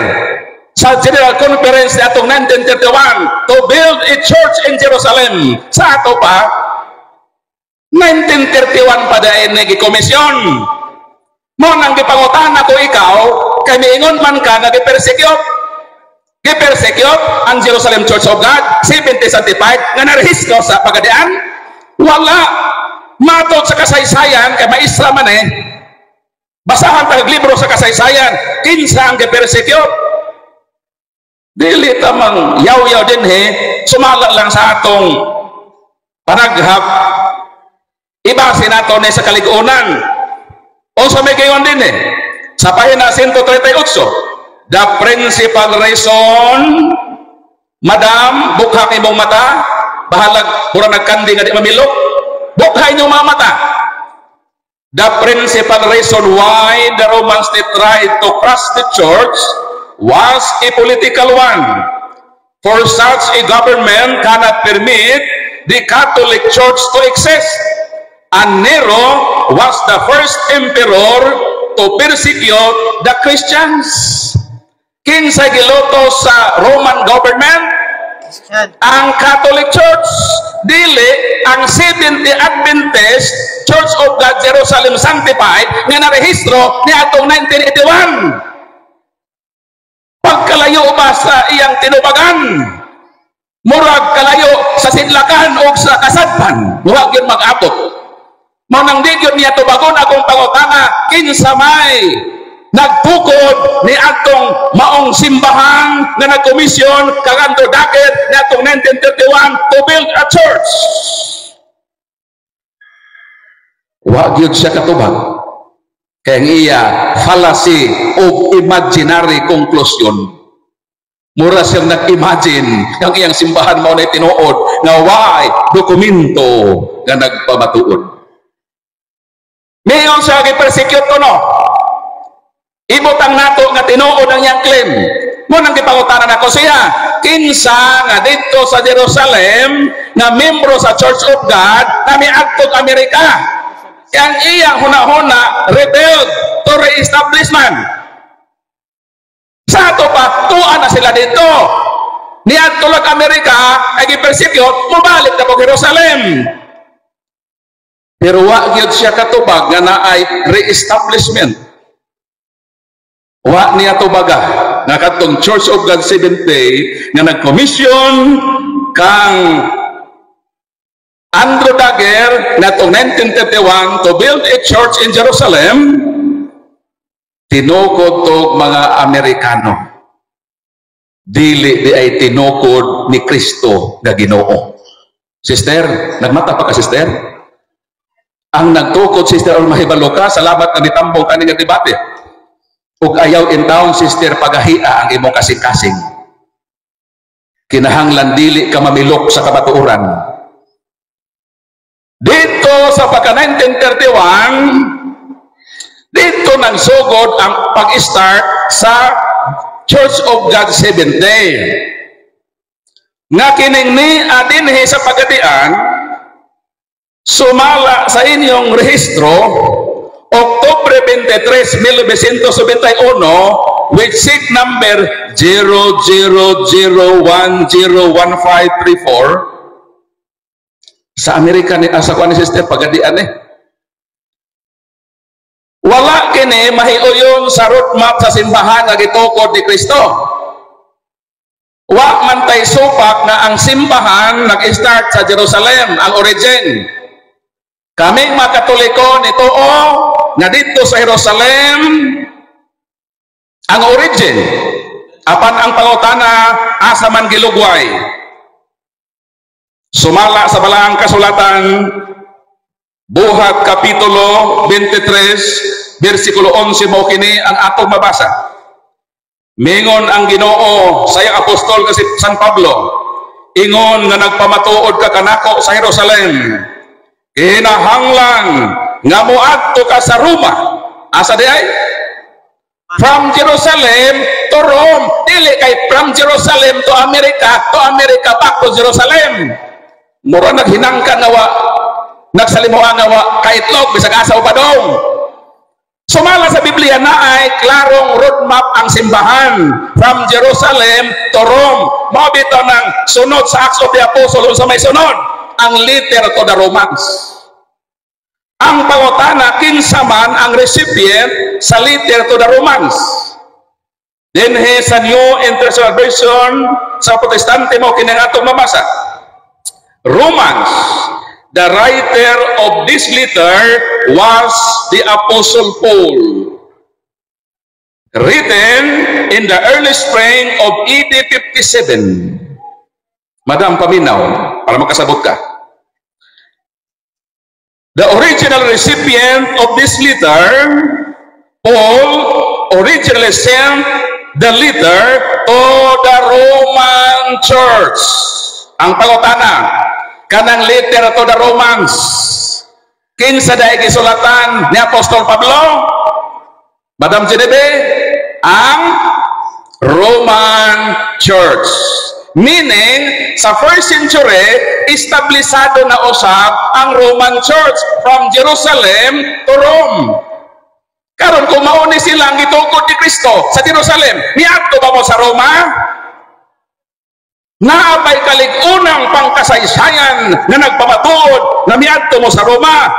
sa General Conference ni atong 1931 to build a church in Jerusalem. Sa ato pa 1931 pa dahil na gikomisyon. Mo nang gipangutana ko ikaw kay miingon man ka na gipersecute ang Jerusalem Church of God 70 sanctified nga narehistro sa pagadian. Wala matod sa kasaysayan kay maisra man basahan tag libro sa kasaysayan kinsa ang gipersecute. Dili tamang yaw-yaw din sumala lang sa atong paragraph ibase nato ni sa kaligunan. O sa may gayon din sa pahina 138, the principal reason, Madam, bukha imong mata, bahalag pura nagkandi nga di mamilok, bukha inyong mga mata. The principal reason why the Romans they tried to crush the church was a political one. For such a government cannot permit the Catholic Church to exist. And Nero was the first emperor to persecute the Christians. Kinsay giloto sa Roman government? Ang Catholic Church. Dili ang Seventh-day Adventist Church of God Jerusalem Sanctified nga narehistro ni atong 1981. Pagkalayo ba sa iyang tinubagan, murag kalayo sa sidlakan o sa kasadpan, murag yun mag-abot. Manang di yun niya tubagon akong pangutana, kinsa may nagtukod ni atong maong simbahan na nagkomisyon kaganto dakit ni atong 1931 to build a church. Wa gyud siya katubag. Kaya iya fallacy of imaginary conclusion. Mura siyang nag-imagine ang iyang simbahan mao na tinuod nga why dokumento nga nagpamatuod. Mayon siya gi-persecute no. Ibutang nato nga tinuod ang iyang claim. Mo nang gipangutanan ako siya, kinsa nga dito sa Jerusalem nga membro sa Church of God na miadtog Amerika. Yang iyang huna-huna rebelled to re-establishment. Sa ato pa, tuan na sila dito. Niyan tulad Amerika, ay gipersecute, mabalik na po Jerusalem. Pero wa gyud siya katubag nga naay re-establishment. Wa niya tubaga nga katong Church of God Seventh-day nga nag-commission kang Andrew Daguerre na itong 1931 to build a church in Jerusalem, tinukod to mga Amerikano. Dili di ay tinukod ni Kristo nga Ginoo. Sister, nagmata pa ka sister? Ang nagtukod, sister, ang mahibalo ka, salamat na nitambong kaning debate. Ug ayaw in town, sister, pagahia ang imong kasing-kasing. Kinahanglan dili ka mamilok sa kabatuoran. Dito sa pagka 1931, dito nang sugod ang pag-start sa Church of God Seventh-day. Nga kining ni adinhi sa pagadian, sumala sa inyong rehistro, Oktubre 23, 1971, with SIG number 0001011534, sa Amerika ni asa ko ni sister pagadian wala kini mahiuyon sa roadmap sa simbahan nga gitukod ni Kristo. Wa man tay supak na ang simbahan nag-start sa Jerusalem ang origin. Kaming mga Katoliko nituo na dito sa Jerusalem ang origin. Apan ang pangutana asa man gilugway. Sumala sa balaang kasulatan, Buhat Kapitulo 23, versikulo 11 mo kini ang atong mabasa. Mingon ang Ginoo sa iyang apostol kasi San Pablo, ingon nga nagpamatuod ka kanako sa Jerusalem. Kinahanglan nga moadto ka sa Roma. Asa di ay? From Jerusalem to Rome. Dili kay from Jerusalem to America back to Jerusalem. Mura naghinangkan nga wa nagsalimuhan nga wa kaitlog bisag asa upadong. Sumala sa Biblia na ay klarong roadmap ang simbahan from Jerusalem to Rome. Mao bitaw ng sunod sa Acts of the Apostles sa may sunod ang letter to the Romans. Ang pangutana kinsa man ang recipient sa letter to the Romans. Dinhi sa New International Version sa Protestante mo kini atong mamasa. Romans, the writer of this letter was the Apostle Paul, written in the early spring of AD 57. Madam, paminaw para makasabot ka. The original recipient of this letter, Paul, originally sent the letter to the Roman Church. Ang pangutana, kanang letter to the Romans, kinsa daig gisulatan ni Apostol Pablo? Madam Geneve, ang Roman Church. Meaning, sa first century, establisado na usab ang Roman Church from Jerusalem to Rome. Karon kung mauni silang gitukod ni Kristo sa Jerusalem, niadto ba mo sa Roma? Naabay kalig-unang pangkasaysayan na nagpamatuod na miadto mo sa Roma.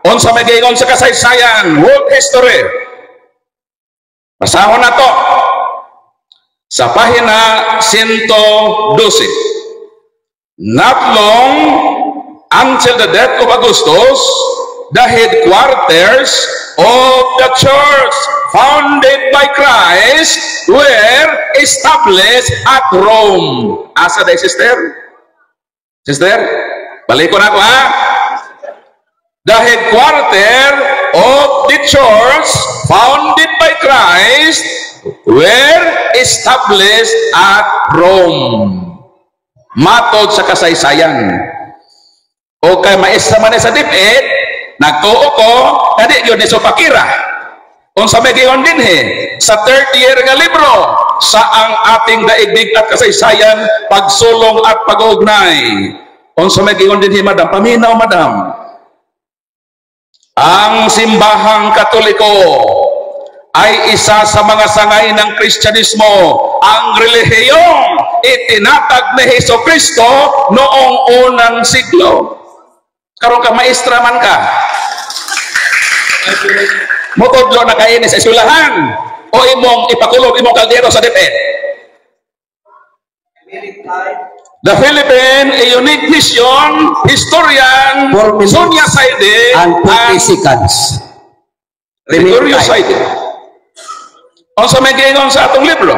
Unsa may giingon sa kasaysayan, world history. Basahon na to sa pahina 112. Not long until the death of Augustus, the headquarters of the church founded by Christ were established at Rome. Asa day, sister? Sister? Balik ko na ako, ha? The headquarters of the church founded by Christ were established at Rome. Matod sa kasaysayan. O kay maestra man sa dipit, nagtuo ko, kadi yun ni Sopakira. Kung sa may gayon din sa 3rd year nga libro, sa ang ating daigdig at kasaysayan, pagsulong at pag-uugnay. Kung sa may gayon din madam, paminaw madam. Ang simbahang Katoliko ay isa sa mga sangay ng Kristyanismo, ang relihiyong itinatag ni Jesucristo noong unang siglo. Karon ka maestra man ka, mutudlo na kaini sa eskwelahan o imong ipakulog imong kaldero sa depet. The Philippine, a unique mission, historian, Sonia Saide, and 30 seconds. Gregorio Saide. O sa may gingon sa atong libro,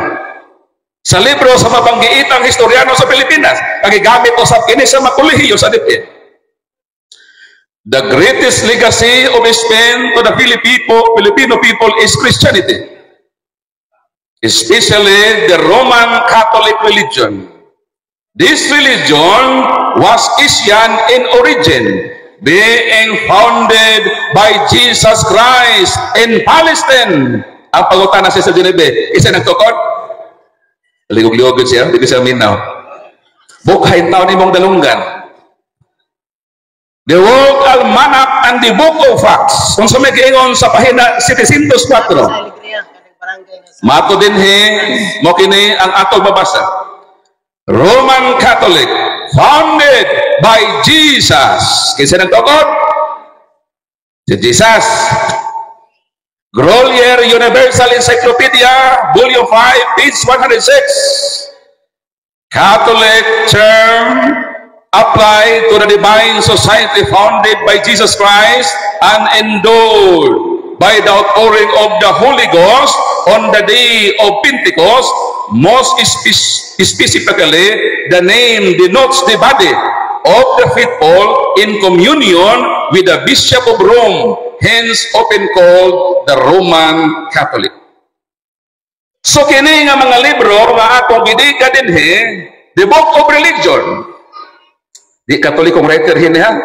sa libro sa mabanggiitang historyano sa Pilipinas, kagigamit o sa kini sa makulihiyo sa dipit. The greatest legacy of Spain to the Filipino people is Christianity, especially the Roman Catholic religion. This religion was Christian in origin, being founded by Jesus Christ in Palestine. Ang pangutana siya sa Geneve, isa nagtukod? Ligog-ligog siya, hindi siya minaw. Bukhain taon imong dalunggan. The World Almanac and the Book of Facts. Kung sa may giingon sa pahina 704. Mato din mo kini ang atong mabasa. Roman Catholic, founded by Jesus. Kinsa nagtukod? Si Jesus. Grolier Universal Encyclopedia, Volume 5, page 106. Catholic term applied to the Divine Society founded by Jesus Christ and endowed by the outpouring of the Holy Ghost on the day of Pentecost. Most specifically, the name denotes the body of the faithful in communion with the Bishop of Rome, hence often called the Roman Catholic. So kini nga mga libro nga atong gidika dinhi, the Book of Religion. Di Katolikong writer hin ha.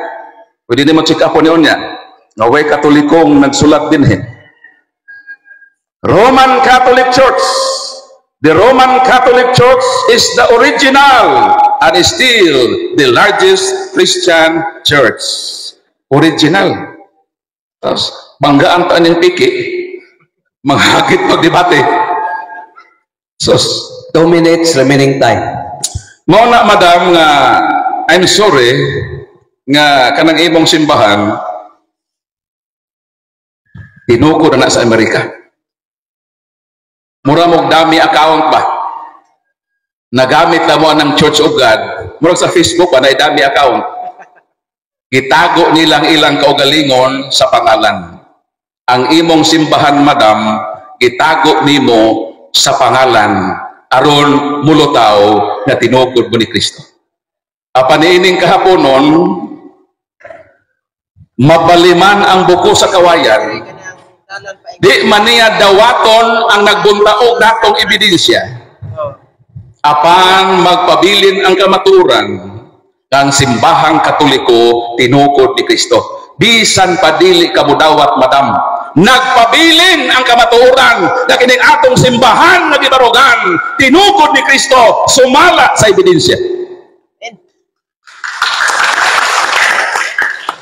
Pwede ni mo check up niyo niya. Nga way Katolikong nagsulat dinhi. Roman Catholic Church. The Roman Catholic Church is the original and is still the largest Christian church. Original. Tapos, banggaan ta niyang piki, manghagit pagdebate. So, 2 minutes remaining time. Mauna, madam, nga, I'm sorry, nga kanang imong simbahan, tinuko na sa Amerika. Mura mong dami account ba? Nagamit na mo ng Church of God. Mura sa Facebook pa na dami account. Gitago nilang ilang kaugalingon sa pangalan. Ang imong simbahan, madam, gitago nimo sa pangalan aron mulutaw na tinukod mo ni Kristo. Apaniining kahaponon, mabaliman ang buko sa kawayan, di man niya dawaton ang nagbuntaog datong ebidensya. Apan magpabilin ang kamaturan ng simbahang Katoliko tinukod ni Kristo. Bisan padili kamudawat madam. Nagpabilin ang kamaturan na kining atong simbahan na gibarugan tinukod ni Kristo sumala sa ebidensya.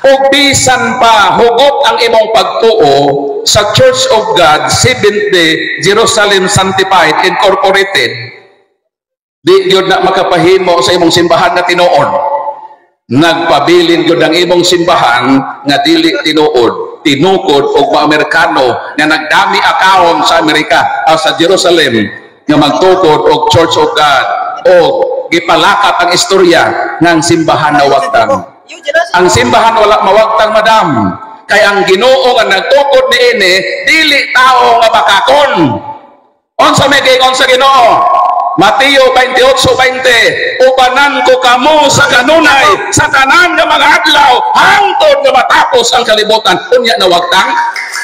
O bisan pa hugot ang imong pagtuo sa Church of God, Seventh-day Jerusalem Sanctified Incorporated, di yun na makapahimo sa imong simbahan na tinuod. Nagpabilin yun ang imong simbahan nga dili tinuod, tinukod o Amerikano na nagdami akawon sa Amerika o sa Jerusalem nga magtukod og Church of God o gipalakat ang istorya ng simbahan na wagtang. Ang simbahan wala mawagtang madam, kay ang Ginoo nga nagtukod niini dili tao nga bakakon. Unsa may giingon sa Ginoo? Mateo 28:20, ubanan ko kamo sa kanunay sa tanan nga mga adlaw hangtod nga matapos ang kalibutan. Unya na wagtang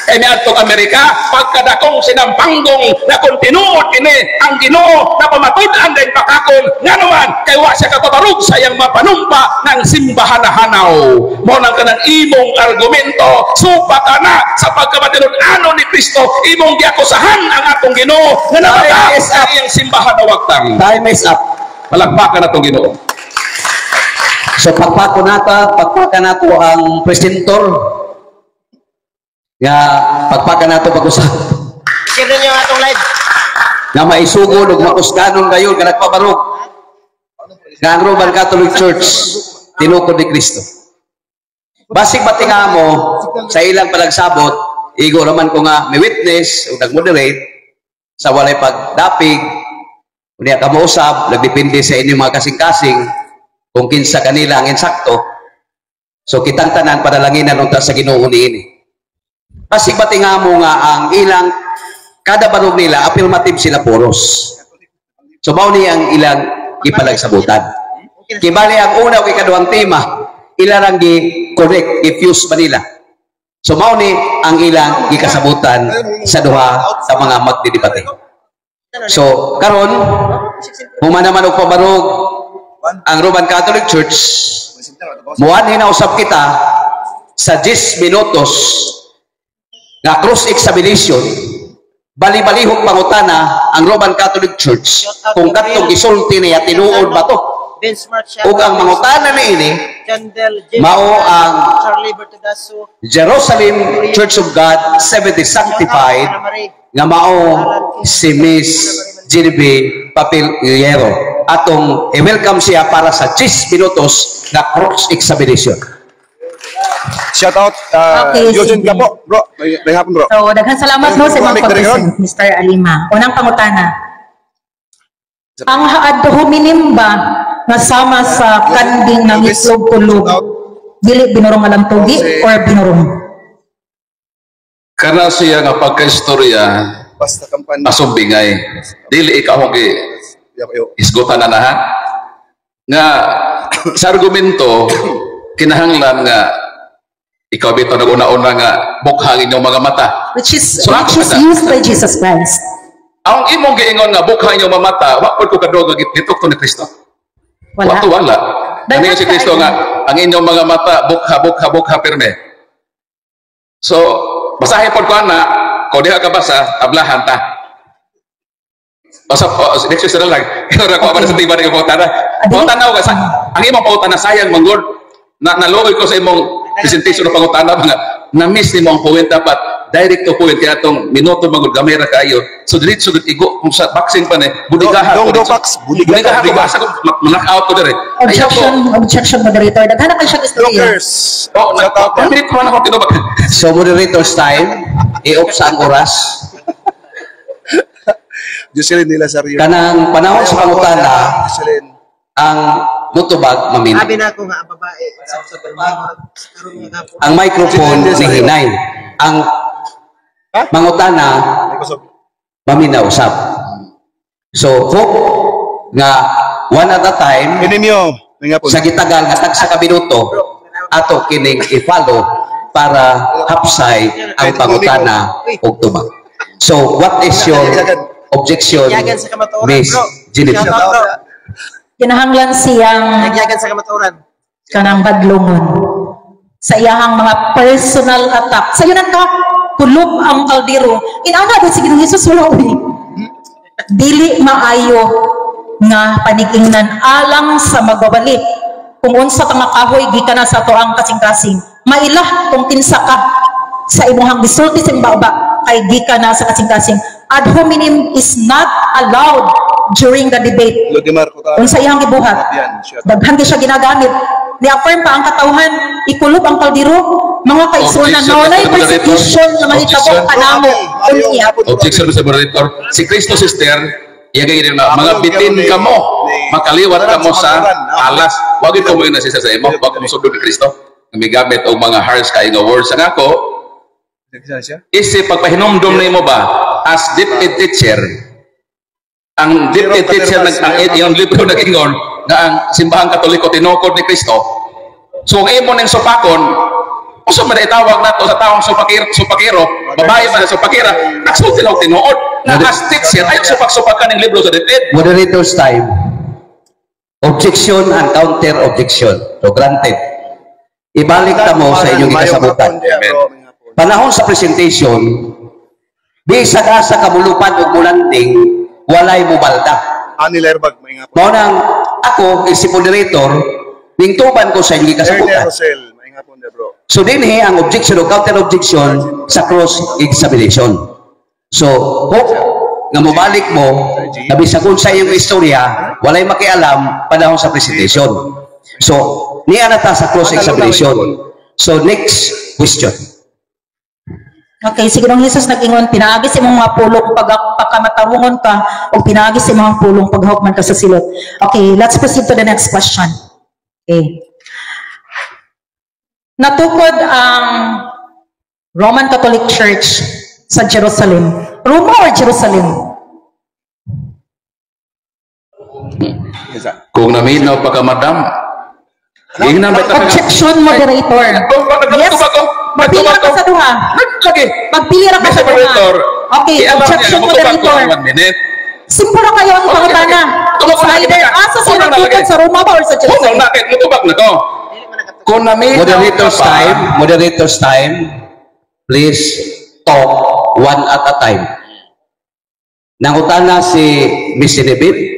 kay niadtong Amerika pagkadakong sinampanggong na kung tinuod kini ang Ginoo na pamatud-an din pakakon nga naman kay wa siya kakabarog sa iyang mapanumpa ng simbahan na hanaw. Mo nang kanang imong argumento supa ka na sa pagkamatinod-ano ni Kristo, imong giakusahan ang atong Ginoo nga nabata sa iyang simbahan na wagtang. Time is up. Palakpakan na itong Ginoo. So pagpako nato ang presentor nga pagpaka nato pag-usap Share niyo ang atong live. nga maisugod ug makusganon kayo nga nagpabarog nga ang Roman Catholic Church tinukod ni Kristo. Basig batinga mo sa ilang panagsabot, igo raman ko nga may witness ug nag-moderate sa walay pagdapig, unya kamausap, nagdepende sa inyong mga kasing-kasing kung kinsa kanila ang insakto. So kitang tanan padalanginan unta sa Ginoo niini. Basig batinga mo nga ang ilang kada barog nila affirmative sila puros. So mao ni ang ilang ipalagsabutan. Kibali ang una ug ikaduhang tema, ilang gi-correct, i-fuse ba nila. So mao ni ang ilang gikasabutan sa duha sa mga magdidebate. So karon humana man og pabarog ang Roman Catholic Church, muanhin na usab kita sa 10 minutos nga cross-examination, bali-balihog pangutana ang Roman Catholic Church kung katong gisulti niya tinuod ba to. Ug ang mangutana niini mao ang Jerusalem Church of God Seventh-day Sanctified nga mao si Miss Genevieve Papiliero. Atong i-welcome siya para sa 10 minutos na cross-examination. Shout out, Okay, Eugene sige. Gapo. Bro, may hapon bro. So, daghang salamat no sa mga pag-present, Mr. Alima. Unang pangutana. Ang haad-huminim ba nga sama sa kanding ng itlog-tulog, dili binurong alam tugi or binurong? Kana siya nga pagka-istorya Basta kampanya. asumbingay. Dili ikaw ang isgutan na ha? Nga sa argumento kinahanglan nga ikaw bito nag-una-una nga bukhangin yung mga mata. Which is So, used by Jesus Christ. Ang imong giingon nga bukhangin yung mga mata, wa pud ko kadog gitukto ni Kristo. Wala. Wala. Dahil Daghang si Kristo kaayo. nga ang inyong mga mata bukha pirme. So basahin pod ko ana, kung diha ka basa, tablahan ta. Next year na lang. Ira ko sa tiba ng pautana. Pautana ko sa ang imong pautana sayang manggod. Naluoy ko sa imong presentation ng pangutana mga na-miss ni mo ang point dapat direct to point kaya itong minuto manggod gamay ra kayo. So diretso gud igo kung sa boxing pa ni budigahan ko. Budigahan ko basa ko knock-out ko dire. Objection, moderator. Daghan na siya istorya. Jokers. Oh, Shout out. minute ko na ako tinubag. So moderator's time, i-off sa ang oras. Jocelyn nila sa Rio. Kanang panahon sa pangutana, Jocelyn. ang mutubag mamina. Sabi na ako nga ang babae sa karon nga gapo. Ang microphone ni hinay. Ang mangutana mamina usap. So hope nga one at a time Ininyo. May nga po. sa gitagal nga tag sa kabinuto ato kining i-follow para hapsay ang pangutana o tubag. So, what is your objection, Nagyagan sa kamatuoran, Miss bro. Jennifer? Shout out, bro. Kinahanglan siyang Nagyagan sa kamatuoran. kanang badlongon sa iyahang mga personal attack. Sa yun ka, kulob ang kaldero. Inana din sige ng Jesus wala uwi. Dili maayo nga panigingnan alang sa magbabalik. Kung unsa ka makahoy, gikan na sa toang kasing-kasing. Mailah kung kinsa ka sa imuhang gisulti sa baba kay gikan na sa kasing-kasing. Ad hominem is not allowed during the debate. Lodimar ko ta. Unsa iyang gibuhat? Yan, shout out. Daghan siya ginagamit. Ni-affirm pa ang katawhan, ikulob ang kaldero, mga kaigsunan, Objection, nawalay Mr. Moderator. persecution na mahitabok Objection. kanamo. Unya. Objection, Mr. Moderator. Si Kristo, sister, iya kayo na, mga bitin ka mo, makaliwat ka mo sa alas. Huwag ito mo yun na siya sa imo, huwag mo sundod ni Kristo. May gamit o mga harsh kayo nga words. Ang ako, isip pagpahinumdum na mo ba, as deputy teacher, ang deputy teacher, yung libro nag-ingon, na ang simbahang katoliko tinukod ni Kristo. So, ang imo ng supakon, kung saan itawag na to sa taong supakiro, babae pa na supakira, nagsulti lang tinuod. Na as teacher, ayaw supak-supakan ng libro sa dipid. Moderator's time. Objection and counter objection. So, granted. Ibalik ta mo sa inyong ikasabutan. Panahon sa presentation, bisag sa kamulupan o mulanding, walay mubalda. Anil airbag, may nga po. Mao nang ako, si moderator, ningtuban ko sa inyong Ernie ikasabutan. Rosel, may nga po niya, bro. So dinhi ang objection o counter objection sa cross-examination. So, hope nga mobalik mo, nabi sa kung sa iyong istorya, walay makialam panahon sa presentation. So, niya na ta sa cross-examination. So, next question. Okay, sige nung Jesus nag-ingon, pinaagi sa imong mga pulong pagkamatarungon ka o pinaagi sa imong pulong paghawkman ka sa silot. Okay, let's proceed to the next question. Okay. Natukod ang Roman Catholic Church sa Jerusalem. Roma or Jerusalem? Kung naminaw pa ka, madam, ingnan ba ito? Objection, moderator. Yes, magpili ra ka sa duha. Lagi. Magpili ra ka sa Mr. Moderator, duha. Okay, i-allow niya, objection, magtubag ko moderator. ang 1 minute. Simple na kayo ang pangutana. It's either asa sila natukod sa Roma ba or sa Kung Jerusalem? bakit, matubag na to. Kung naminaw Moderator's ka pa, time. Moderator's time. Please talk one at a time. Nangutana si Miss Genevieve,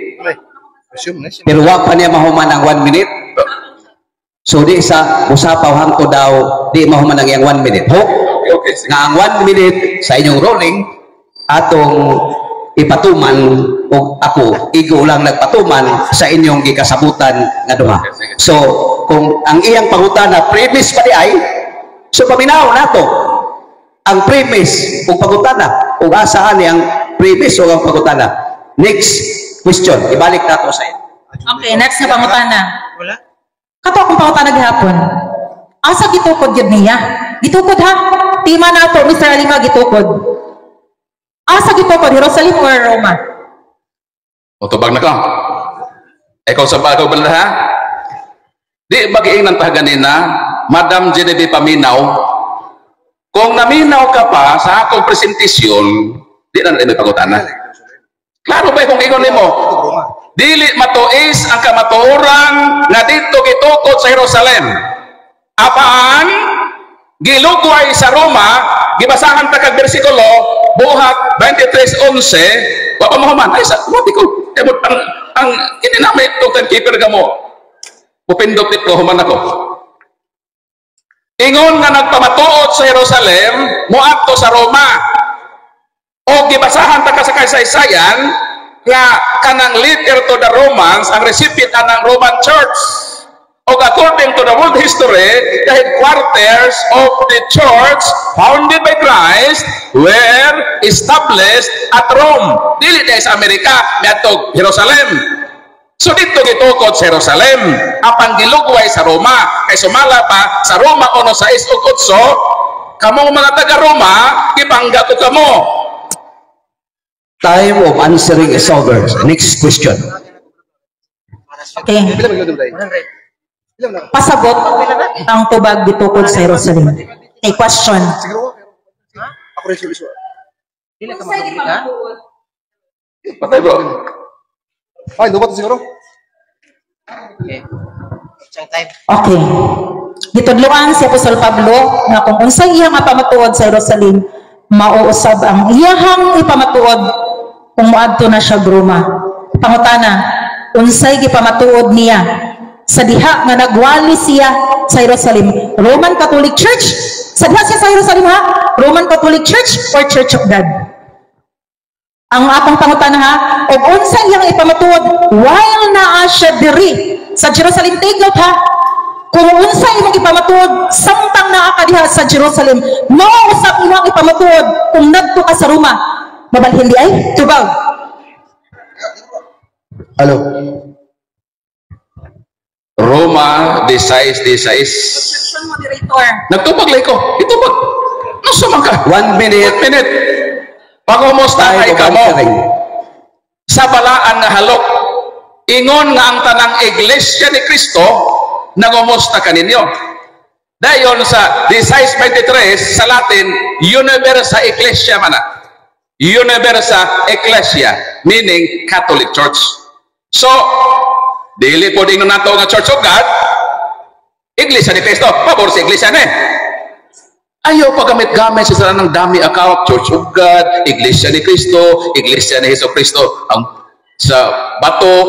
Assume na siya. pero wa pa niya mahuman ang 1 minute. So di sa usapaw hangto daw, di mahuman ang iyang 1 minute. Hope okay, sige. nga ang 1 minute sa inyong rolling, atong ipatuman o ako, igo lang nagpatuman sa inyong gikasabutan nga duha. So, kung ang iyang pangutana, premise pa di ay, so paminaw nato ang premise o pangutana, o asaan ang premise o ang pangutana. Next question, ibalik nato sa inyo. Okay, next na pangutana. Wala? Kato akong pangutana gihapon. Asa gitukod yun niya? Gitukod ha? Tima na to, Mr. Alima, gitukod. Asa gitukod? Jerusalem or Roma? Matubag na ka. Ikaw sa bago ba ha? Di bagiing ng taganina, Madam Genevieve Paminaw, kung naminaw ka pa sa akong presentasyon, di na may pangutana. Klaro ba kung ingon mo? Dili matuis ang kamatuoran nga dito gitukod sa Jerusalem. Apaan? Gilugway sa Roma, gibasahan ta kag bersikulo, buhat 23:11, wa pa mahuman. Ay, sa mo ko. Ang hindi namin itong timekeeper ka mo. Pupindot ko, human ako. Ingon nga nagpamatuod sa Jerusalem, muadto sa Roma. O gibasahan ta ka sa kasaysayan nga kanang letter to the Romans ang recipient anang Roman Church. O according to the world history, the headquarters of the church founded by Christ were established at Rome. Dili dahil sa Amerika, miadtog Jerusalem. So dito gitukod sa Jerusalem, apang gilugway sa Roma. Kay sumala pa sa Roma 1:6-8, kamong mga taga Roma, gipangga to kamo. Time of answering is over. Next question. Okay. Pasagot ang tubag gitukod sa Jerusalem. Okay, question. Siguro ko. Ako rin solusyon. Dili ka makabili ka? Patay bro. Ay, lubat siguro. Okay. Isang time. Okay. Gitudloan si Apostol Pablo nga kung unsay iyang ipamatuod sa Jerusalem, mauusab ang iyahang ipamatuod kung moadto na siya Roma. Pangutana, unsay gipamatuod niya sa diha nga nagwali siya sa Jerusalem? Roman Catholic Church? Sa diha siya sa Jerusalem ha? Roman Catholic Church or Church of God? Ang akong pangutana ha, og unsa iyang ipamatuod while naa siya diri sa Jerusalem? Take note ha, kung unsa imong ipamatuod samtang naa ka diha sa Jerusalem, mao usab imong ipamatuod kung ngadto ka sa Roma. Mabalhin di ay tubaw. Hello. Roma, desais. Objection, moderator. Nagtubag lay ko. Itubag. Nusa man ka? 1 minute. 1 minute. Pagumusta kay kamo sa balaan nga halok. Ingon nga ang tanang iglesia ni Kristo nagumusta kaninyo. Dayon sa 16:23 sa Latin, Universa Ecclesia mana. Universa Ecclesia meaning Catholic Church. So, dili po din nato nga Church of God, Iglesia ni Kristo. Pabor sa Iglesia ni. Ayaw pagamit-gamit sa ng dami account, Church of God, Iglesia ni Kristo, Iglesia ni Hesus Kristo. Ang sa bato,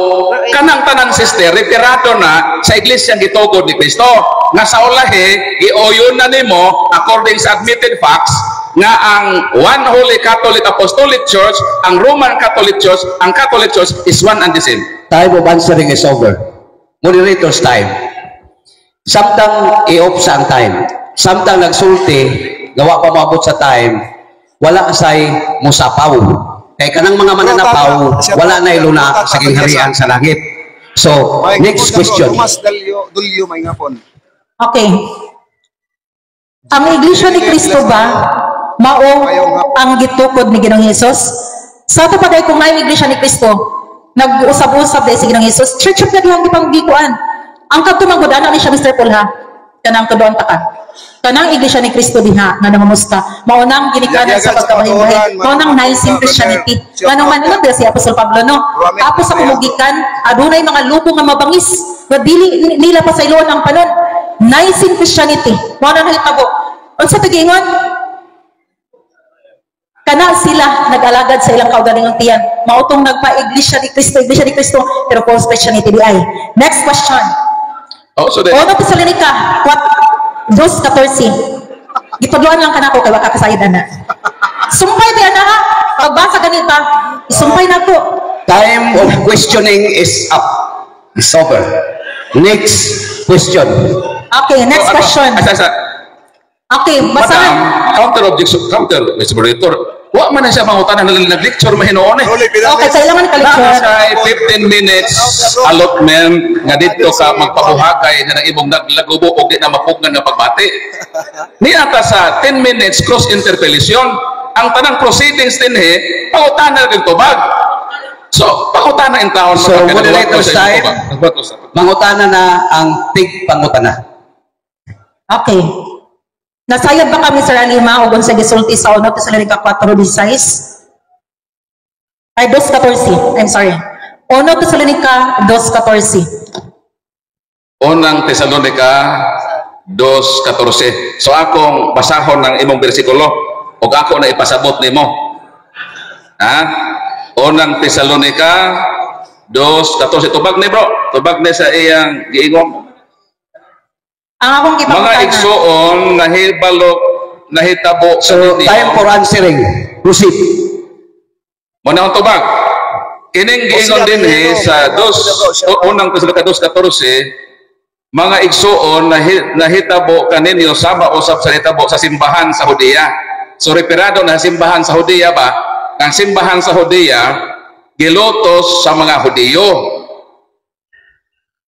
kanang tanan sister, retirado na sa Iglesia gitugod ni Kristo. Nga sa ulahi, gioyon na nimo according sa admitted facts nga ang One Holy Catholic Apostolic Church, ang Roman Catholic Church, ang Catholic Church is one and the same. Time of answering is over. Moderator's time. Samtang i-off sa ang time. Samtang nagsulti, gawa pa maabot sa time, wala say musapaw. Kaya kanang mga mananapaw, wala na iluna sa kingharian sa langit. So, next question. Mas dulyo may ngapon. Okay. Ang Iglesia ni Kristo ba mao ang gitukod ni Ginoong Hesus? Sa ato pagay kung may Iglesia ni Kristo, nag-usab-usab dahil si Ginoong Hesus, Church of God lang gipangugikuan. Ang kadtumagod ana ni siya Mr. Paul ha. Kanang tuduan ta ka. Kanang Iglesia ni Kristo diha nga nangamusta. Maunang ginikanan sa pagkabahin-bahin. Maunang Nicene Christianity. Manong man si Apostol Pablo no. Tapos sa kumugikan, adunay mga lupo nga mabangis. Nga dili nila pa sa iluon ang panon. Nicene Christianity. Mao na nahitabo. Unsa tigingon? Kana sila nag-alagad sa ilang kaugalingong tiyan. Mautong nagpa-Iglesia ni Kristo, pero false Christianity di ay. Next question. Oh, so then, Ono Tesalonica 2:14. Gitudloan lang kanako kay waka kasayod ana. Sumpay di ana ha. Pagbasa ganita, isumpay na ko. Time of questioning is up. It's over. Next question. Okay, next question. Okay, Madam, basahan. counter objection, counter, Mr. Moderator. Wa man na siya mangutanan na nag-lecture mahinoon eh. Okay, kailangan ka-lecture. Sa 15 minutes allotment nga dito ka magpabuhagay na ng ibong naglagubo o di na mapugngan nga pagbati. Niyata sa 10 minutes cross interpellation, ang tanang proceedings din pangutana ng tubag. So, pangutana in taon. So, moderator's time, mangutana na ang tig pangutana. Okay. Nasayad ba kami, Sir Alima, o sa gisulti sa 1 Tesalonica 4:16? Ay, 2:14. I'm sorry. 1 Tesalonica 2:14. Unang Tesalonica 2:14. So, akong basahon ng imong bersikulo o ako na ipasabot nimo. Ha? Unang Tesalonica 2:14. Tubag ni bro. Tubag ni sa iyang giingong. Ang akong Mga ipakutana. igsuon nahibalok nahitabo sa So, ninyo. time for answering. Proceed. Muna ang tubag. Kining giingon din sa unang Tesalonica 2:14, mga igsuon nahitabo kaninyo sama usab sa hitabo sa simbahan sa Hudiya. So referado na simbahan sa Hudiya ba? Ang simbahan sa Hudiya gilotos sa mga Hudiyo.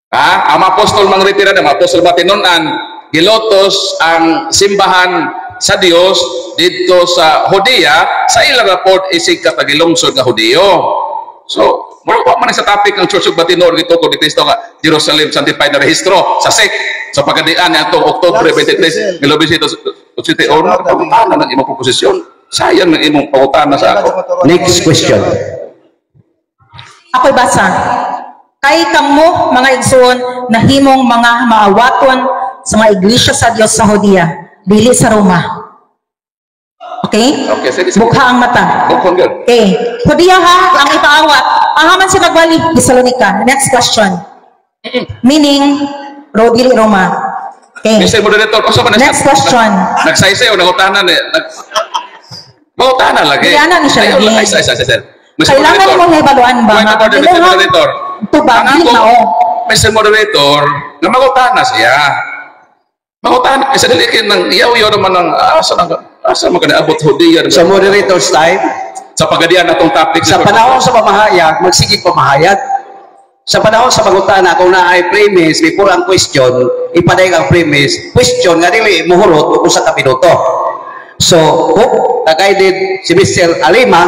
Ang apostol mang retirado, ang apostol batinunan, gilotos ang simbahan sa Dios dito sa Hudiya sa ilang report isig katagilungsod nga Hudiyo. So, wala man sa topic ng Church of Batinor dito ko ni Kristo nga Jerusalem sanctified na rehistro sa SEC sa pagadian niya itong October 23, 2022 City or pangutana ng imong proposisyon. Sayang ng imong pangutana sa ako. Next question. Ako'y basa. Kay kamo mga igsoon nahimong mga maawaton sa mga iglesia sa Dios sa Judea, dili sa Roma. Okay? Okay, sige, sige. Bukha ang mata. Bukha ang Okay. Judea ha, ang ipaawat. Pahaman si Nagwali, Thessalonica. Next question. Meaning, dili Roma. Okay. Mr. Moderator, kung saan Next question. Nagsaysay o nangutanan eh. Nangutanan lagi. Kaya ni siya lagi. Ay, Kailangan mo na ibaluan ba? Point of order, Mr. Moderator. Ito ba? Ang Dili ako, na o. Mr. Moderator, na mangutana siya. Mangutana, isa dilikin ng iyaw-iyaw naman ng asa mo ka naabot Judea. Sa moderator's time, Sa pagadian na itong topic. sa panahon sa pamahayag, magsigig pamahayag. Sa panahon sa pangutana, kung na ay premise, before ang question, ipaday ang premise, question nga dili muhurot o sa kapinuto. So, nag-guided si Mr. Alima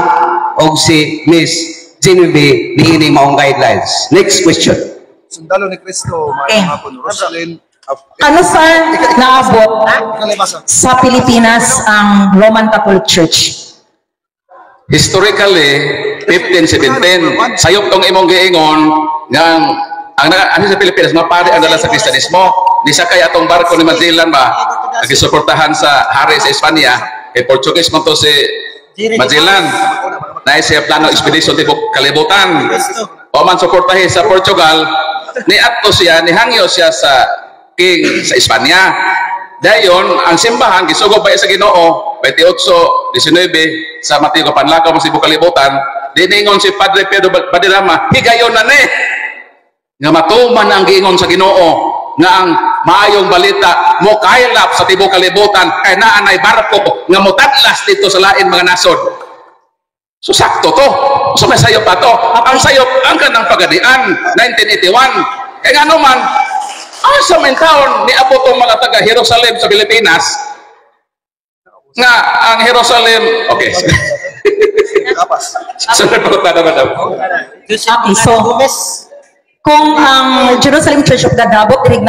o si Miss Genevieve ni ining maong guidelines. Next question. Sundalo ni Cristo, Eh. may mga hapon. Rosalyn. Ano sa naabot sa Pilipinas ang Roman Catholic Church? Historically, 1517, sayop tong imong giingon ng ano sa Pilipinas, mapari ang dala sa Kristiyanismo. Di sa kaya atong barko ni Magellan ba, nagisuportahan sa hari sa Espanya, kay Portuguese man to si Magellan. Na siya plano expedition tibok kalibutan. O man suportahin sa Portugal, ni adto siya, ni hangyo siya sa king sa Espanya. Dayon, ang simbahan, gisugo pa sa Ginoo, 28-19, sa Mateo Panlakaw, sa Cebu Kalibutan, diningon si Padre Pedro Badirama, higayon na ni, nga matuman ang giingon sa Ginoo, nga ang maayong balita, mo kailap sa Cebu Kalibutan, kay naanay barko, nga mutadlas dito sa lain mga nasod. So, sakto to. So, may sayop pa to. Ang sayop, ang kanang pagadian, 1981. Kaya nga naman, sa main taon, niabot ang mga taga Jerusalem sa Pilipinas, nga ang Jerusalem, okay. Sunod po tayo, madam. Okay, so, kung ang Jerusalem Church of God Dabot, 19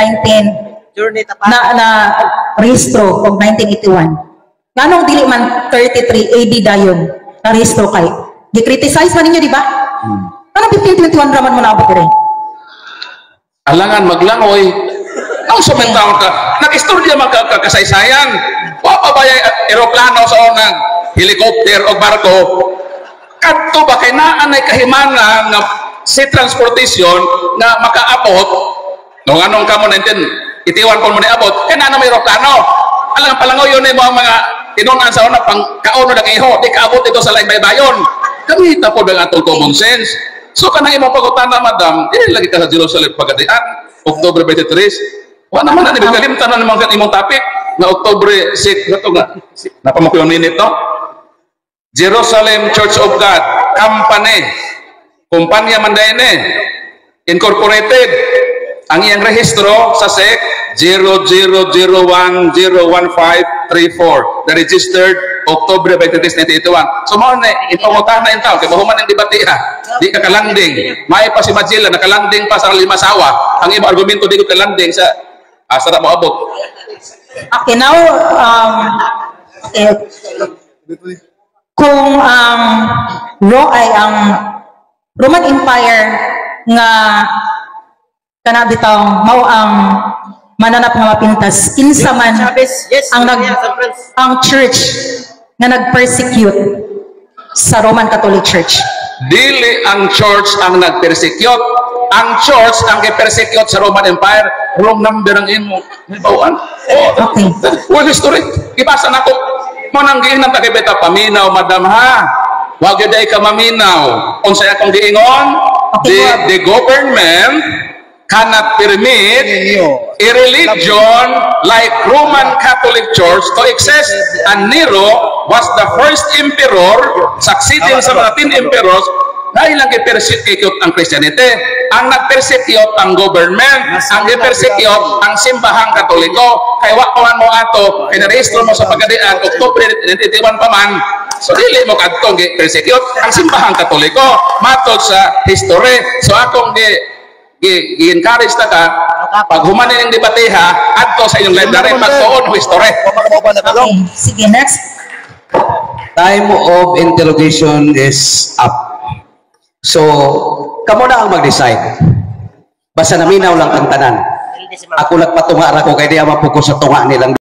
na rehistro of 1981, ganong dili man 33 AD dayon na rehistro kay. Di-criticize man ninyo, di ba? Anong 1521 raman mo naabot rin? Alangan maglangoy. Ang sumintaon ka, nag-istorya magkakasaysayan. Wapabaya aeroplano sa unang helicopter o barko. Kadto ba kay naanay kahimana nga si transportation na makaabot nung anong kamo 1981 kung mo niabot, kaya na may aeroplano. Alang palangoy yun mo ang mga tinunan sa una pang kauno ng iho, di kaabot ito sa laing baybayon. Kamita po ng atong common sense. So kanang imong pagutana, madam, lagi ka sa Jerusalem pagadian, October 23. Wa naman na nibigkalimtan na naman imong topic na October 6 na to nga. Napamukuyon minute no? Jerusalem Church of God Company, kumpanya Mandayene Incorporated, ang iyang rehistro sa SEC 0001-01534, the registered October 23, 1981. So mo na ipangutan na intaw kay mahuman ang debate ha. Di ka kalanding. May pa si Magellan nakalanding pa sa Limasawa. Ang imong argumento di ko kalanding sa sarap mo abot. Okay, now okay. Kung ang Roman Empire nga kanabitaw mao ang mananap nga mapintas kinsa man ang church nga nag-persecute sa Roman Catholic Church. Dili ang church ang nag-persecute. Ang church ang gi-persecute sa Roman Empire. Wrong number ang imo. Bawaan. Okay. Well, history. Ibasa na ko. Manang giinan ta kay beta paminaw, madam ha. Wag gyud ay ka maminaw. Unsay akong giingon? Okay, The government cannot permit a religion like Roman Catholic Church to exist. And Nero was the first emperor, succeeding sa mga 10 emperors, na ilang i-persecute ang Christianity. Ang nag-persecute ang government, ang i-persecute ang simbahang Katoliko. Kaya wakuhan mo ato, pinarehistro mo sa pagadian, October 91 pa man, so dili mo kadtong i-persecute ang simbahang Katoliko. Matod sa history. So akong i-encourage na ka, Pag humanin yung debateha, adto sa inyong library, magtuon ng history. Okay, sige, next. Time of interrogation is up. So, kamo na ang mag-decide. Basta naminaw lang ang tanan. Ako nagpatunga ra ko kay di mapokus sa tunga nilang